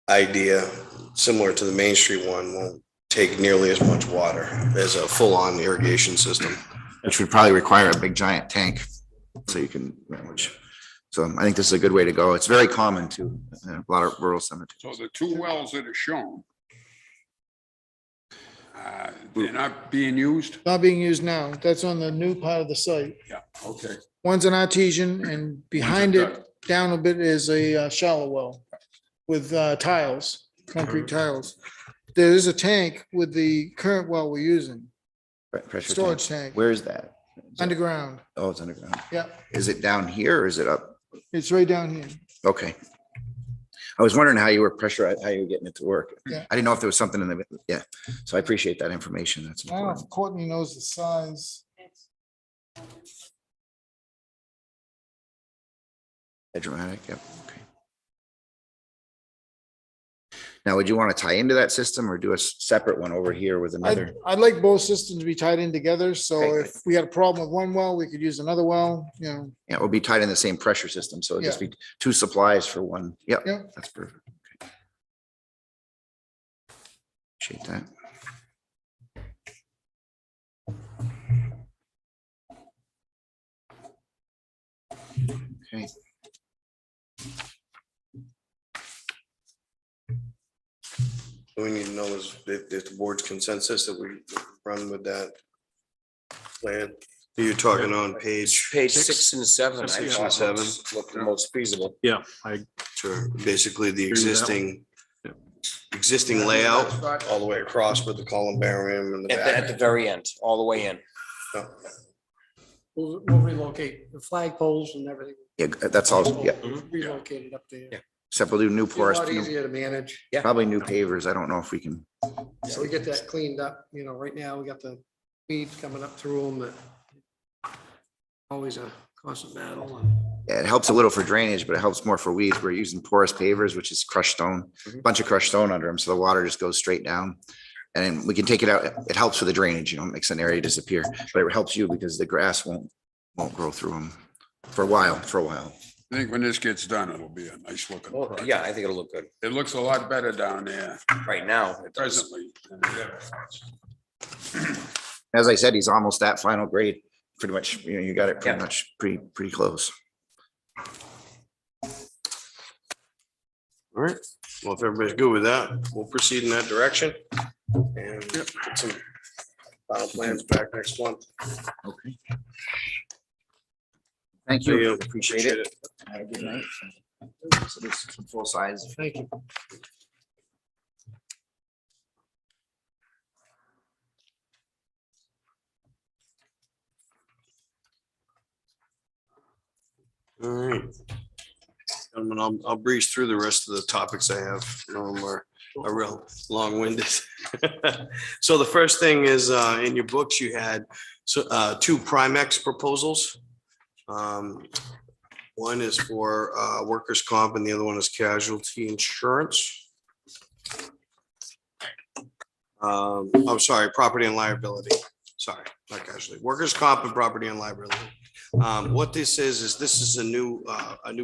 idea, similar to the Main Street one, won't take nearly as much water as a full-on irrigation system. Which would probably require a big giant tank. So you can, so I think this is a good way to go. It's very common to a lot of rural cemeteries. So the two wells that are shown, they're not being used? Not being used now. That's on the new part of the site. Yeah, okay. One's an artesian and behind it down a bit is a shallow well with tiles, concrete tiles. There is a tank with the current well we're using, Pressure storage tank, Where is that? underground. Oh, it's underground. Yeah, Is it down here or is it up? it's right down here. Okay. I was wondering how you were how you were getting it to work. Yeah. I didn't know if there was something in the, yeah. So I appreciate that information. That's I don't know important. if Courtney knows the size. Dramatic, yep, okay. Now, would you want to tie into that system or do a separate one over here with another? I'd like both systems to be tied in together. So Okay. if we had a problem with one well, we could use another well, Yeah, it would be tied in the same pressure system. So it'd just be two supplies for one. Yep, Yeah. that's perfect. Okay. Appreciate that. Okay. We need to know is if the board's consensus that we run with that plan. You're talking on page. Page 6 and 7. I 6 thought and 7. looked the most feasible. Yeah, Sure, basically the Agree with that existing layout all the way across with the columbarium and the At the back. very end, all the way in. We'll relocate the flagpoles and everything. Yeah, that's all, yeah, Relocated up there. Yeah. except we'll do new Be a porous, lot easier to manage. Yeah. probably new pavers. I don't know if we can. So we get that cleaned up, right now we got the weeds coming up through them that always a constant battle. And Yeah, it helps a little for drainage, but it helps more for weeds. We're using porous pavers, which is crushed stone, bunch of crushed stone under them. So the water just goes straight down. And then we can take it out. It helps for the drainage, it makes an area disappear, but it helps you because the grass won't grow through them for a while. I think when this gets done, it'll be a nice looking Well, project. yeah, I think it'll look good. It looks a lot better down there Right now, it does. presently than it ever was. As I said, he's almost at final grade, pretty much, you got it pretty Yeah. much pretty close. All right, well, if everybody's good with that, we'll proceed in that direction. And get some final plans back next month. Okay. Thank Thank you. you. Appreciate it. Have a good night. So this is some full size. thank you. All right. Gentlemen, I'll breeze through the rest of the topics I have. Are real long-winded. So the first thing is, in your books, you had two Primex proposals. One is for workers' comp and the other one is casualty insurance. I'm sorry, property and liability. Sorry, not casualty. Workers' comp and property and liability. What this is this is a new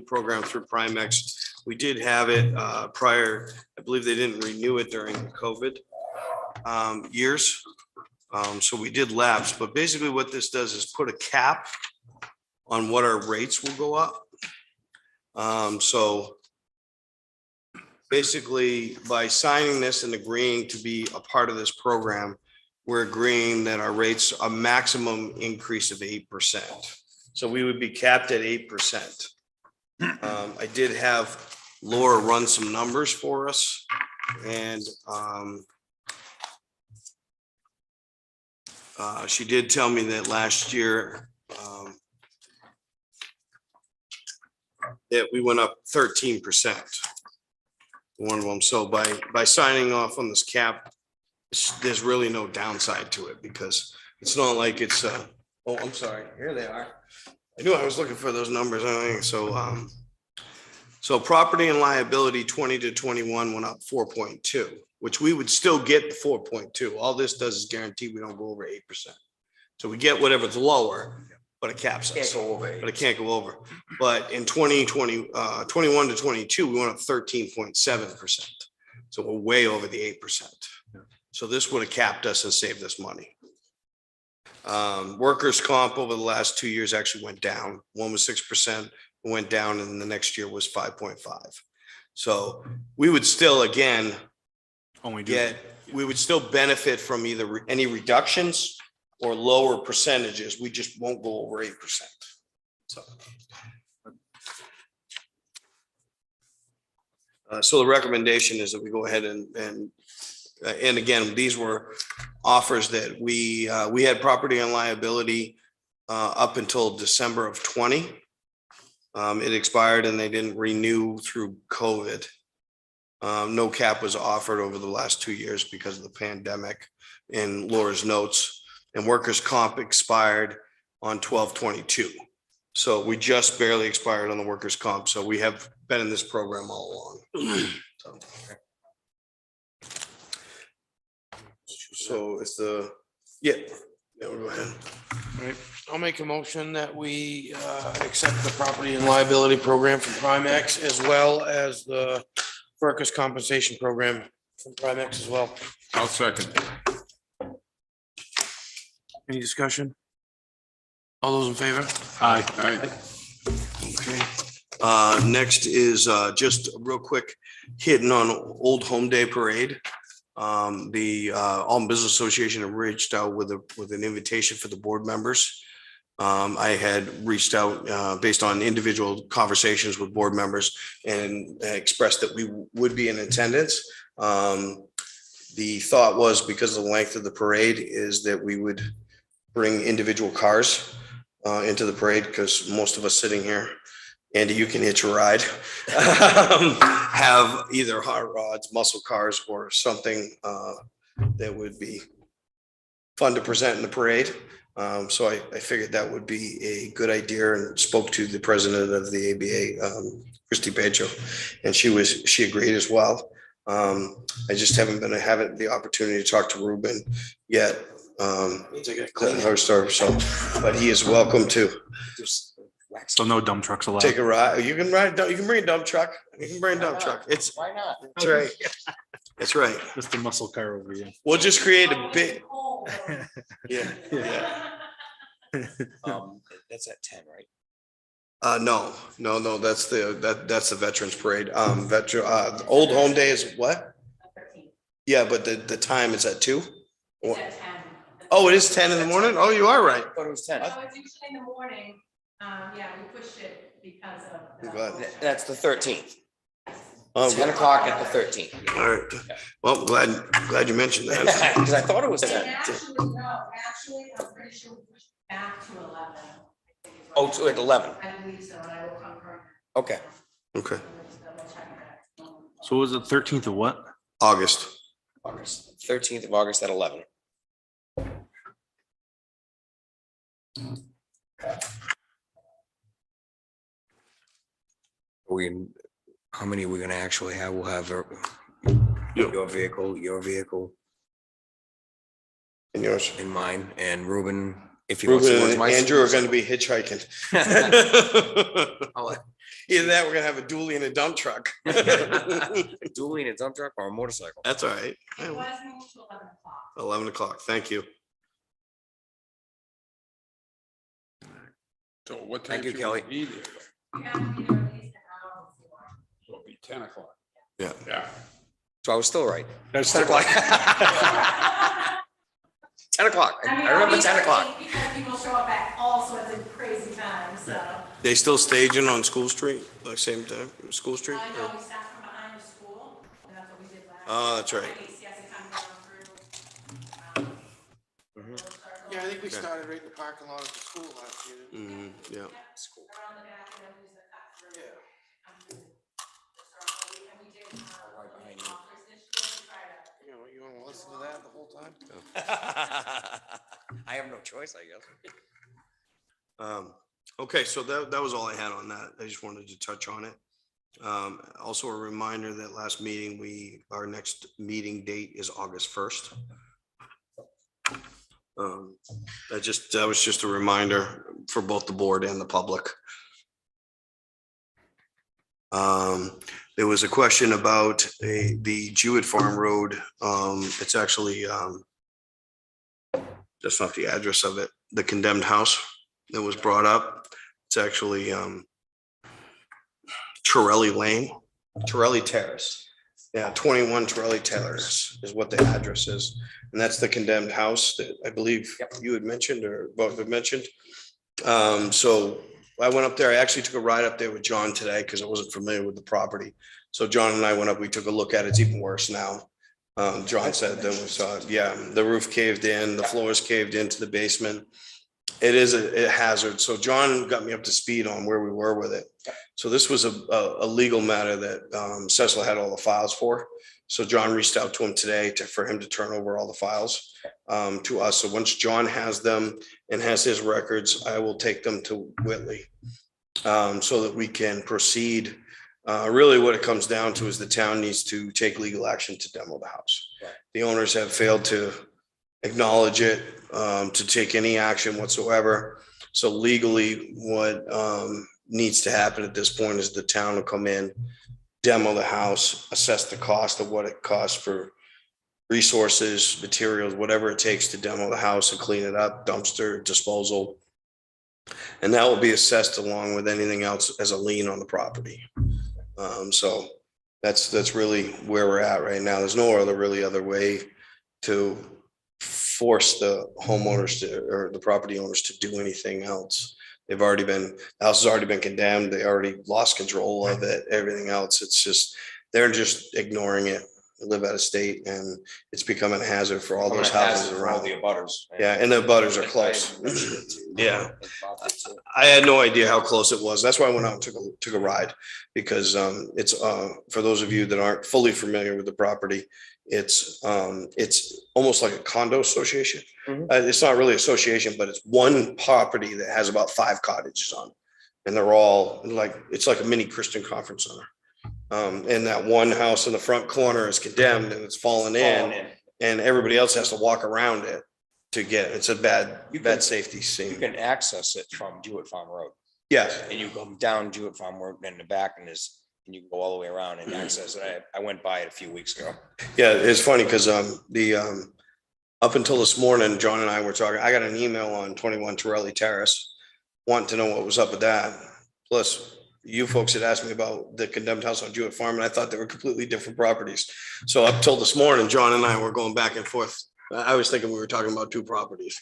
program through Primex. We did have it prior. I believe they didn't renew it during the COVID years. So we did lapse, but basically what this does is put a cap on what our rates will go up. So basically, by signing this and agreeing to be a part of this program, we're agreeing that our rates, a maximum increase of 8%. So we would be capped at 8%. I did have Laura run some numbers for us, and she did tell me that last year that we went up 13%. One of them. So by signing off on this cap, there's really no downside to it, because it's not like it's oh, I'm sorry, here they are. I knew I was looking for those numbers. So property and liability 20 to 21 went up 4.2, which we would still get the 4.2. All this does is guarantee we don't go over 8%. So we get whatever's lower, but it caps us. But it can't go over. But in 21 to 22, we went up 13.7%. So we're way over the 8%. So this would have capped us and saved us money. Workers' comp over the last 2 years actually went down. One was 6%, went down, and the next year was 5.5. So we would still, again, we would still benefit from either any reductions or lower percentages. We just won't go over 8%. So the recommendation is that we go ahead and again, these were offers that we had property and liability up until December of 20. It expired and they didn't renew through COVID. No cap was offered over the last 2 years because of the pandemic in Laura's notes, and workers' comp expired on 12/22. So we just barely expired on the workers' comp. So we have been in this program all along. So it's we'll go ahead. All right, I'll make a motion that we accept the property and liability program from Primex, as well as the workers' compensation program from Primex as well. I'll second. Any discussion? All those in favor? Aye. Okay. Next is just real quick hitting on Old Home Day Parade. The Alton Business Association have reached out with an invitation for the board members. I had reached out based on individual conversations with board members and expressed that we would be in attendance. The thought was, because of the length of the parade, is that we would bring individual cars into the parade, because most of us sitting here, Andy, you can hitch a ride, have either hot rods, muscle cars, or something that would be fun to present in the parade. So I figured that would be a good idea, and spoke to the president of the ABA, Christy Pancho, and she agreed as well. I just haven't having the opportunity to talk to Ruben yet. Her stuff, so, but he is welcome to So no dump trucks allowed. take a ride. You can bring a dump truck. You can bring a dump truck. Why not? That's right. That's right. Just a muscle car over here. We'll just create a big, yeah. That's at 10, right? No, that's the Veterans Parade. Old Home Day is what? Yeah, but the time is at 2? It's at 10. Oh, it is 10 in the morning? Oh, you are right. Thought it was 10. So it's usually in the morning. Yeah, we pushed it because of. I'm glad. That's the 13th. 10 10 o'clock at the 13th. All right. Well, glad you mentioned that. Because I thought it was 10. Actually, I'm pretty sure we pushed it back to 11. Oh, to at 11. I believe so, and I will confirm. Okay. Okay. Let's double check that. So was it 13th of what? August. August, 13th of August at 11. How many are we gonna actually have? We'll have your vehicle And yours. and mine, and Ruben, if he wants Ruben towards and my. Andrew are gonna be hitchhiking. I'll let- Either that, we're gonna have a dually and a dump truck. Dually in a dump truck or a motorcycle. That's all right. It was moved to 11 o'clock. 11 o'clock. Thank you. So what time? Thank you, Kelly. Be there? You have to be there at least an hour before. So it'll be 10 o'clock. Yeah. Yeah. So I was still right. That's 10 o'clock. 10 o'clock. I mean, I remember we 10 o'clock. think because people show up at all sorts of crazy times, so. They still staging on School Street, like same time, School Street? I or- know we start from behind the school, and that's what we did last. Oh, that's right. Yes, it comes down through. Little circle. Yeah, I think we Okay. started right in the parking lot of the school last year. Mhm, yeah. Around the back, and then we use the cut through. Yeah. Come through the circle. And we did, Right behind you. offers this year, we tried to. You wanna listen to that the whole time? I have no choice, I guess. Okay, so that was all I had on that. I just wanted to touch on it. Also a reminder that last meeting, our next meeting date is August 1st. That was just a reminder for both the board and the public. There was a question about the Jewett Farm Road. It's actually just not the address of it, the condemned house that was brought up. It's actually Torelli Lane, Torelli Terrace. Yeah, 21 Torelli Terrace is what the address is. And that's the condemned house that I believe you had mentioned or both had mentioned. So I went up there. I actually took a ride up there with John today because I wasn't familiar with the property. So John and I went up, we took a look at it. It's even worse now. John said that we saw it. Yeah, the roof caved in, the floors caved into the basement. It is a hazard. So John got me up to speed on where we were with it. So this was a legal matter that Cecil had all the files for. So John reached out to him today for him to turn over all the files to us. So once John has them and has his records, I will take them to Whitley so that we can proceed. Really what it comes down to is the town needs to take legal action to demo the house. The owners have failed to acknowledge it, to take any action whatsoever. So legally, what needs to happen at this point is the town will come in, demo the house, assess the cost of what it costs for resources, materials, whatever it takes to demo the house and clean it up, dumpster, disposal. And that will be assessed along with anything else as a lien on the property. So that's really where we're at right now. There's no other way to force the homeowners or the property owners to do anything else. The house has already been condemned. They already lost control of it, everything else. It's just, they're just ignoring it. They live out of state and it's becoming a hazard for all those houses around. The abutters. Yeah, and the butters are close. Yeah. I had no idea how close it was. That's why I went out and took a ride because it's for those of you that aren't fully familiar with the property, it's almost like a condo association. It's not really association, but it's one property that has about 5 cottages on it. And they're all it's like a mini Christian conference center. And that one house in the front corner is condemned and it's fallen in and everybody else has to walk around it to get, it's a bad safety You scene. can access it from Jewett Farm Road. Yes. And you go down Jewett Farm Road in the back and you go all the way around and access it. I went by it a few weeks ago. Yeah, it's funny because up until this morning, John and I were talking, I got an email on 21 Torelli Terrace wanting to know what was up with that. Plus, you folks had asked me about the condemned house on Jewett Farm, and I thought they were completely different properties. So up till this morning, John and I were going back and forth. I was thinking we were talking about 2 properties.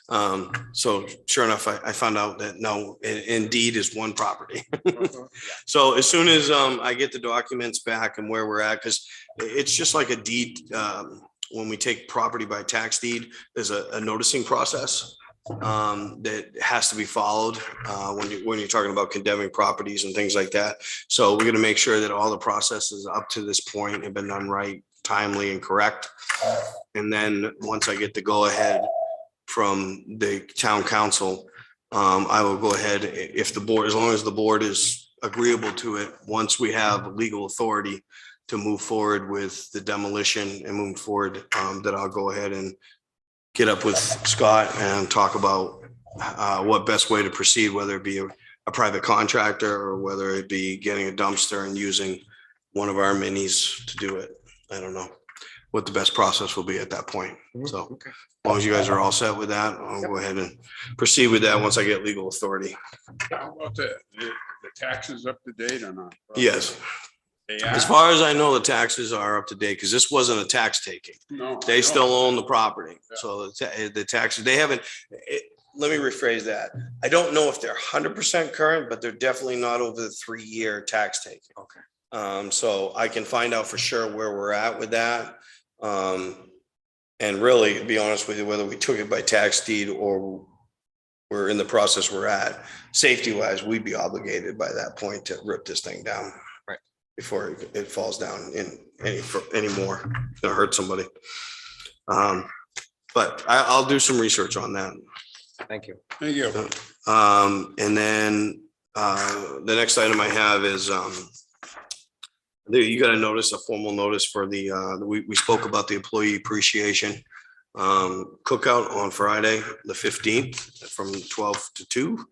So sure enough, I found out that no, it indeed is one property. So as soon as I get the documents back and where we're at, because it's just like a deed. When we take property by tax deed, there's a noticing process that has to be followed when you're talking about condemning properties and things like that. So we're going to make sure that all the processes up to this point have been done right, timely and correct. And then once I get the go ahead from the town council, I will go ahead if the board, as long as the board is agreeable to it, once we have legal authority to move forward with the demolition and move forward, that I'll go ahead and get up with Scott and talk about what best way to proceed, whether it be a private contractor or whether it be getting a dumpster and using one of our minis to do it. I don't know what the best process will be at that point. So as long as you guys are all set with that, I'll go ahead and proceed with that once I get legal authority. How about the taxes up to date or not? Yes. As far as I know, the taxes are up to date because this wasn't a tax taking. No, I They know. still own the property. Yeah. So the taxes, they haven't, let me rephrase that. I don't know if they're 100% current, but they're definitely not over the 3-year tax taking. Okay. So I can find out for sure where we're at with that. And really, to be honest with you, whether we took it by tax deed or we're in the process we're at, safety wise, we'd be obligated by that point to rip this thing down. Right. Before it falls down in any more, it's gonna hurt somebody. But I'll do some research on that. Thank you. Thank you. And then the next item I have is you got to notice, a formal notice for we spoke about the employee appreciation cookout on Friday, the 15th from 12 to 2.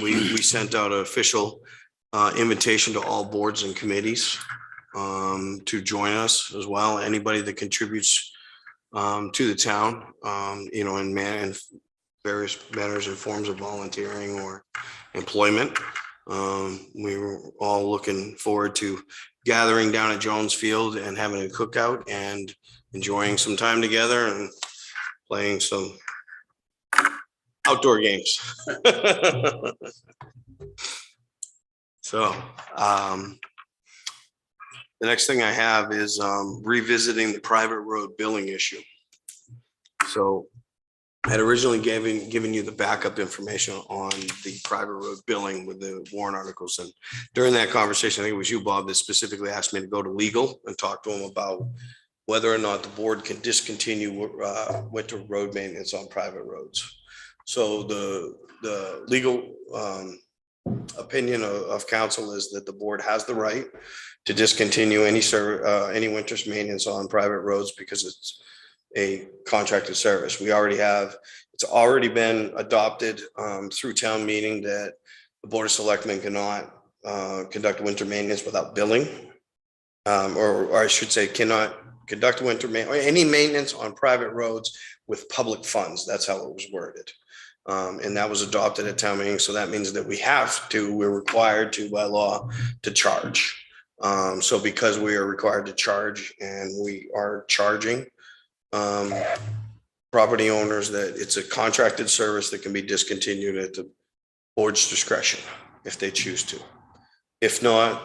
We sent out an official invitation to all boards and committees to join us as well. Anybody that contributes to the town, in various manners and forms of volunteering or employment. We were all looking forward to gathering down at Jones Field and having a cookout and enjoying some time together and playing some outdoor games. So the next thing I have is revisiting the private road billing issue. So I had originally given you the backup information on the private road billing with the warrant articles. And during that conversation, I think it was you, Bob, that specifically asked me to go to legal and talk to them about whether or not the board can discontinue winter road maintenance on private roads. So the legal opinion of council is that the board has the right to discontinue any winter's maintenance on private roads because it's a contracted service. It's already been adopted through town meeting that the Board of Selectmen cannot conduct winter maintenance without billing. Or I should say cannot conduct any maintenance on private roads with public funds. That's how it was worded. And that was adopted at town meeting. So that means that we're required to by law to charge. So because we are required to charge and we are charging property owners, that it's a contracted service that can be discontinued at the board's discretion if they choose to. If not,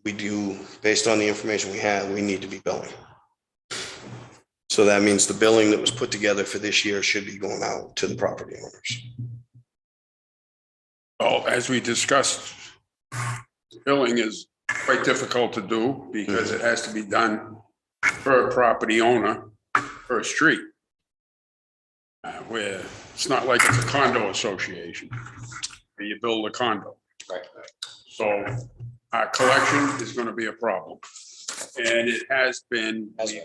we do, based on the information we have, we need to be billing. So that means the billing that was put together for this year should be going out to the property owners. Well, as we discussed, billing is quite difficult to do because it has to be done per property owner per street. Where it's not like it's a condo association where you build a condo. Right. So our collection is going to be a problem. And it has been, we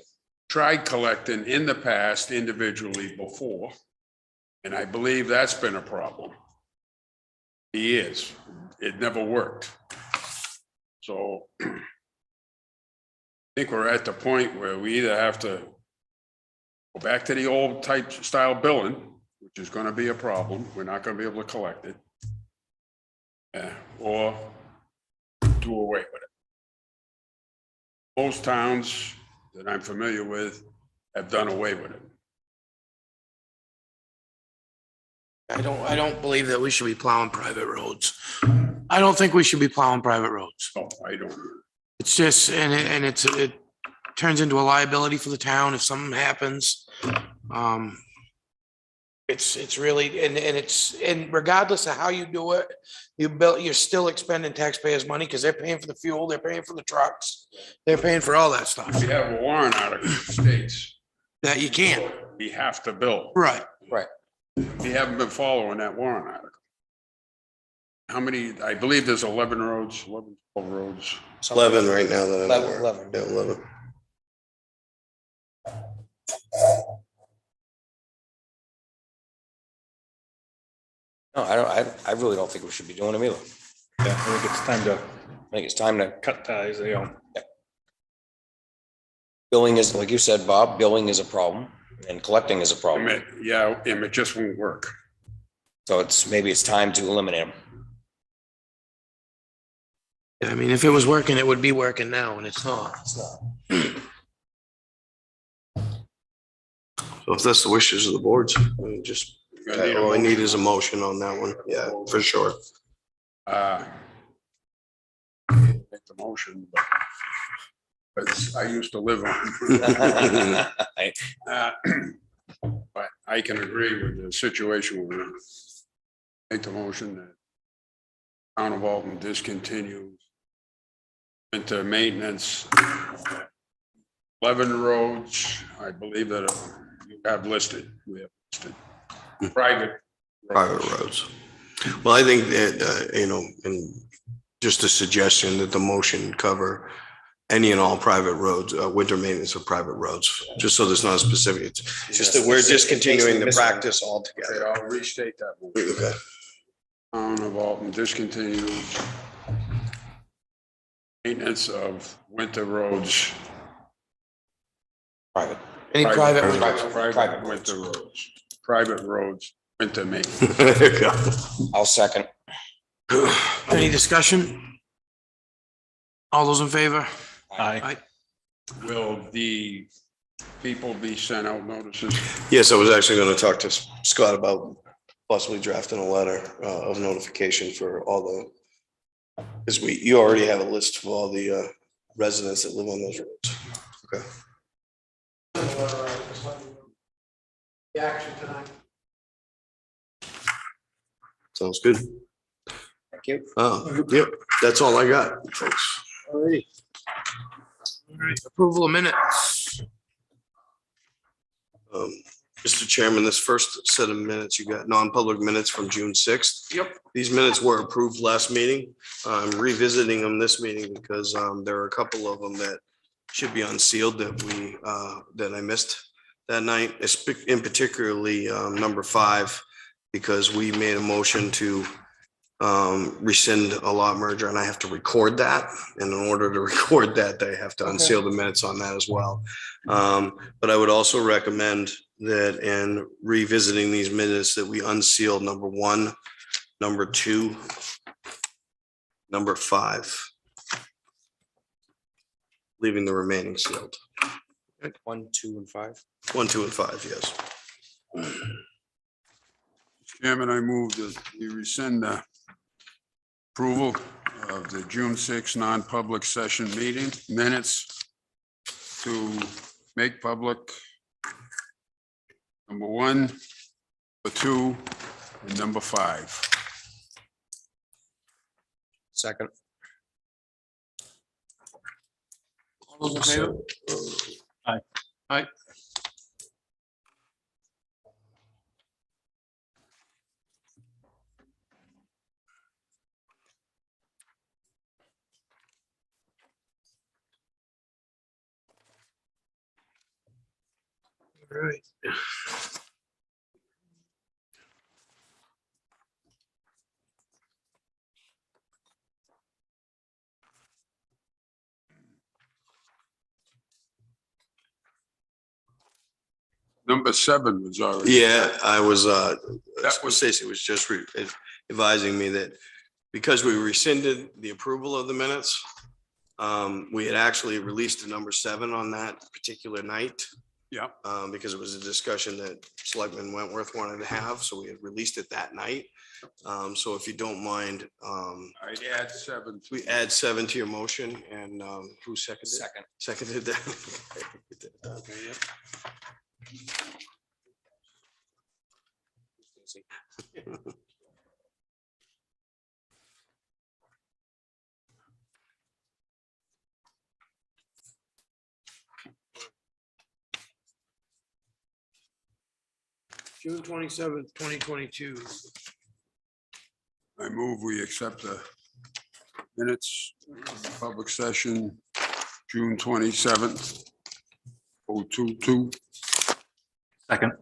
tried collecting in the past individually before. And I believe that's been a problem. Years, it never worked. So I think we're at the point where we either have to go back to the old type style billing, which is going to be a problem. We're not going to be able to collect it. Or do away with it. Most towns that I'm familiar with have done away with it. I don't believe that we should be plowing private roads. I don't think we should be plowing private roads. Oh, I don't. It's just, it turns into a liability for the town if something happens. It's really, and regardless of how you do it, you're still expending taxpayers' money because they're paying for the fuel, they're paying for the trucks, they're paying for all that stuff We have a warrant article that states that you can't. we have to bill. Right. We haven't been following that warrant article. How many, I believe there's 11 roads, 12 roads. 11 right now that I'm aware. 11. Yeah, 11. No, I really don't think we should be doing them either. Yeah, I think it's time to I think it's time to, cut ties, billing is, like you said, Bob, billing is a problem and collecting is a problem. Yeah, and it just won't work. So maybe it's time to eliminate them. I mean, if it was working, it would be working now, and it's not. So if that's the wishes of the boards, just, all I need is a motion on that one. Yeah, for sure. Make the motion, but I used to live on. But I can agree with the situation we're in. Make the motion that Town of Alton discontinues winter maintenance. 11 roads, I believe that you have listed, we have listed. Private Roads. Well, I think that, and just a suggestion that the motion cover any and all private roads, winter maintenance of private roads, just so there's not a specific, it's just that we're discontinuing the practice Okay, altogether. I'll restate that. Motion. Okay. Town of Alton discontinues maintenance of winter roads. Any private. Private winter roads, private roads, winter maintenance. There you go. I'll second. Any discussion? All those in favor? Aye. Will the people be sent out notices? Yes, I was actually going to talk to Scott about possibly drafting a letter of notification for all the, because you already have a list of all the residents that live on those roads. Okay. The action tonight. Sounds good. Thank you. Yep, that's all I got, folks. Alrighty. All right, approval of minutes. Mr. Chairman, this first set of minutes, you got non-public minutes from June 6th. Yep. These minutes were approved last meeting. I'm revisiting them this meeting because there are a couple of them that should be unsealed that I missed that night, in particularly number 5, because we made a motion to rescind a lot merger, and I have to record that. And in order to record that, they have to unseal the minutes on that as well. But I would also recommend that in revisiting these minutes that we unseal number 1, number 2, number 5, leaving the remaining sealed. 1, 2, and 5. 1, 2, and 5, yes. Chairman, I move that you rescind the approval of the June 6 non-public session meeting minutes to make public number 1, number 2, and number 5. Second. All those in favor? Aye. Aye. All right. Number 7 was already. Yeah, I was, That was- Stacy was just advising me that because we rescinded the approval of the minutes, we had actually released a number 7 on that particular night. Yeah. Because it was a discussion that Selectman Wentworth wanted to have, so we had released it that night. So if you don't mind, I'd add 7. we add 7 to your motion, and who seconded? Second. Seconded that. Okay, yep. June 27th, 2022. I move we accept the minutes of the public session, June 27th, 022. Second.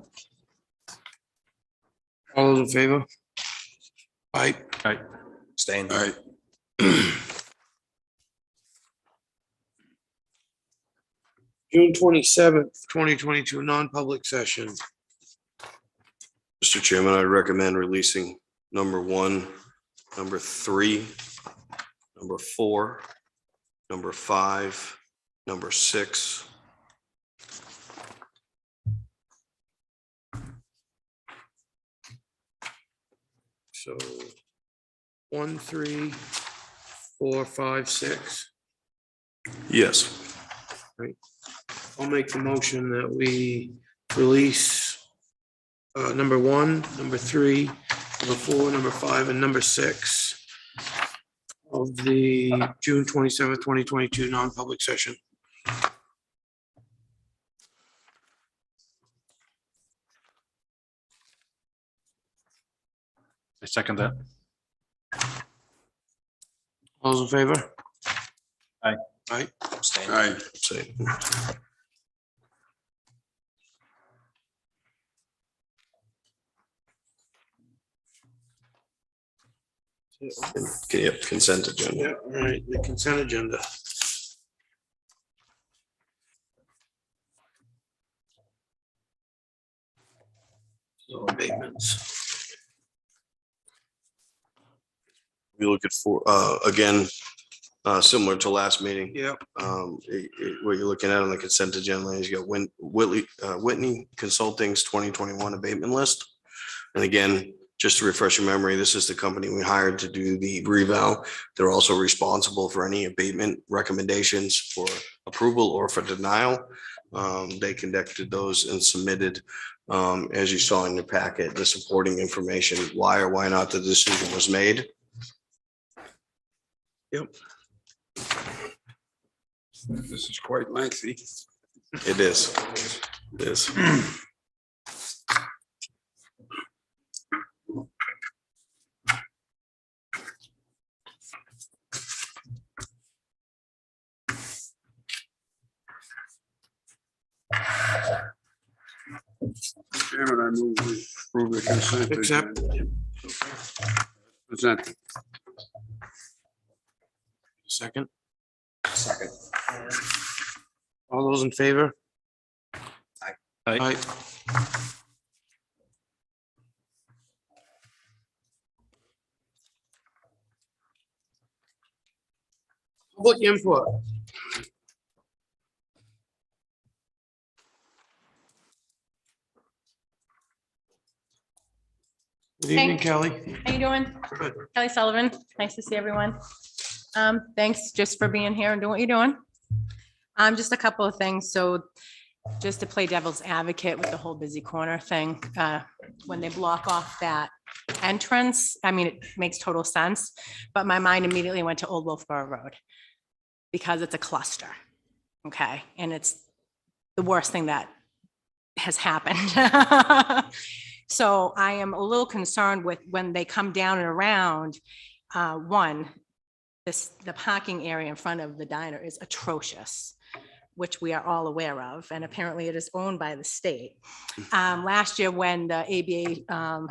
All those in favor? Aye. Aye. Staying. All right. June 27th, 2022, non-public session. Mr. Chairman, I recommend releasing number 1, number 3, number 4, number 5, number 6. So 1, 3, 4, 5, 6. Yes. I'll make the motion that we release number 1, number 3, number 4, number 5, and number 6 of the June 27th, 2022 non-public session. I second that. All those in favor? Aye. Aye. Abstain. I, Say. Yep, consent agenda. Yeah, all right, the consent agenda. So abatements. We look at again, similar to last meeting. Yep. What you're looking at on the consent agenda is you got Whitney Consulting's 2021 abatement list. And again, just to refresh your memory, this is the company we hired to do the revow. They're also responsible for any abatement recommendations for approval or for denial. They conducted those and submitted, as you saw in your packet, the supporting information, why or why not the decision was made. Yep. this is quite lengthy. It is. It is. Chairman, I move we approve the consent. Accept. agenda. Presented. Second. Second. All those in favor? Aye. Aye. Public input. Good evening, Thank- Kelly. How you doing? Good. Kelly Sullivan. Nice to see everyone. Thanks just for being here and doing what you're doing. Just a couple of things. So just to play devil's advocate with the whole busy corner thing, when they block off that entrance, I mean, it makes total sense, but my mind immediately went to Old Wolfboro Road because it's a cluster. Okay, and it's the worst thing that has happened. So I am a little concerned with when they come down and around, one, the parking area in front of the diner is atrocious, which we are all aware of, and apparently it is owned by the state. Last year, when the ABA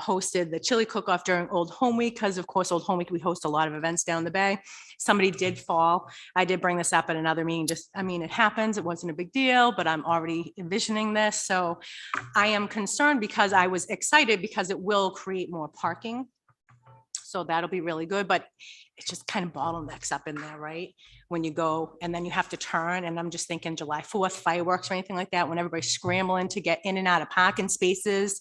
hosted the chili cook-off during Old Home Week, because of course, Old Home Week, we host a lot of events down the bay, somebody did fall. I did bring this up at another meeting, I mean, it happens, it wasn't a big deal, but I'm already envisioning this. So I am concerned because I was excited because it will create more parking. So that'll be really good, but it just kind of bottlenecks up in there, right? When you go and then you have to turn, and I'm just thinking July 4th fireworks or anything like that, when everybody's scrambling to get in and out of parking spaces.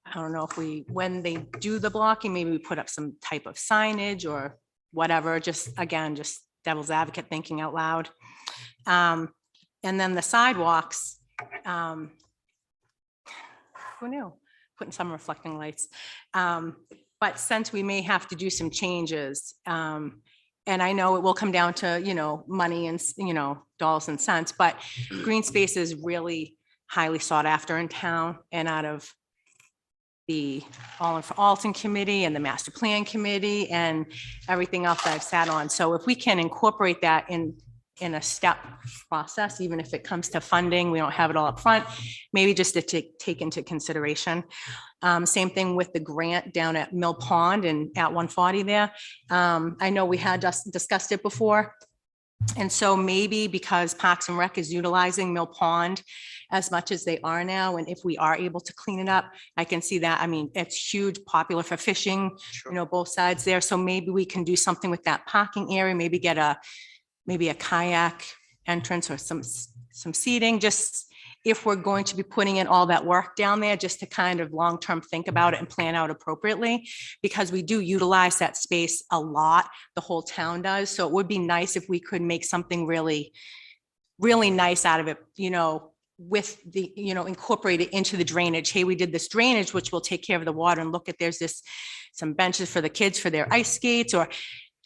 I don't know if when they do the blocking, maybe we put up some type of signage or whatever, just again, just devil's advocate thinking out loud. And then the sidewalks, who knew? Putting some reflecting lights. But since we may have to do some changes, and I know it will come down to, money and, dollars and cents, but green space is really highly sought after in town and out of the All in for Alton Committee and the Master Plan Committee and everything else that I've sat on. So if we can incorporate that in a step process, even if it comes to funding, we don't have it all up front, maybe just to take into consideration. Same thing with the grant down at Mill Pond and at 140 there. I know we had just discussed it before. And so maybe because Parks and Rec is utilizing Mill Pond as much as they are now, and if we are able to clean it up, I can see that. I mean, it's huge, popular for fishing, you know, both sides there. So maybe we can do something with that parking area, maybe get maybe a kayak entrance or some seating, just if we're going to be putting in all that work down there, just to kind of long-term think about it and plan out appropriately, because we do utilize that space a lot. The whole town does. So it would be nice if we could make something really, really nice out of it, you know, with the, you know, incorporate it into the drainage. Hey, we did this drainage, which will take care of the water, and look at, there's some benches for the kids for their ice skates, or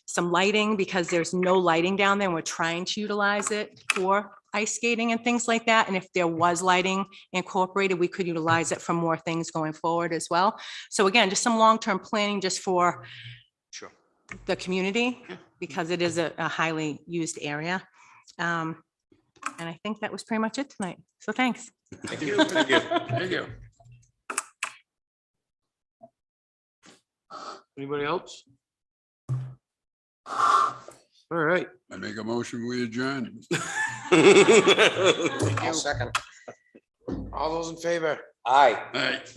some lighting, because there's no lighting down there and we're trying to utilize it for ice skating and things like that. And if there was lighting incorporated, we could utilize it for more things going forward as well. So again, just some long-term planning just for the community, because it is a highly used area. And I think that was pretty much it tonight. So thanks. Thank you. Thank you. Thank you. Anybody else? All right. I make a motion, we adjourn. I'll second. All those in favor? Aye. All right.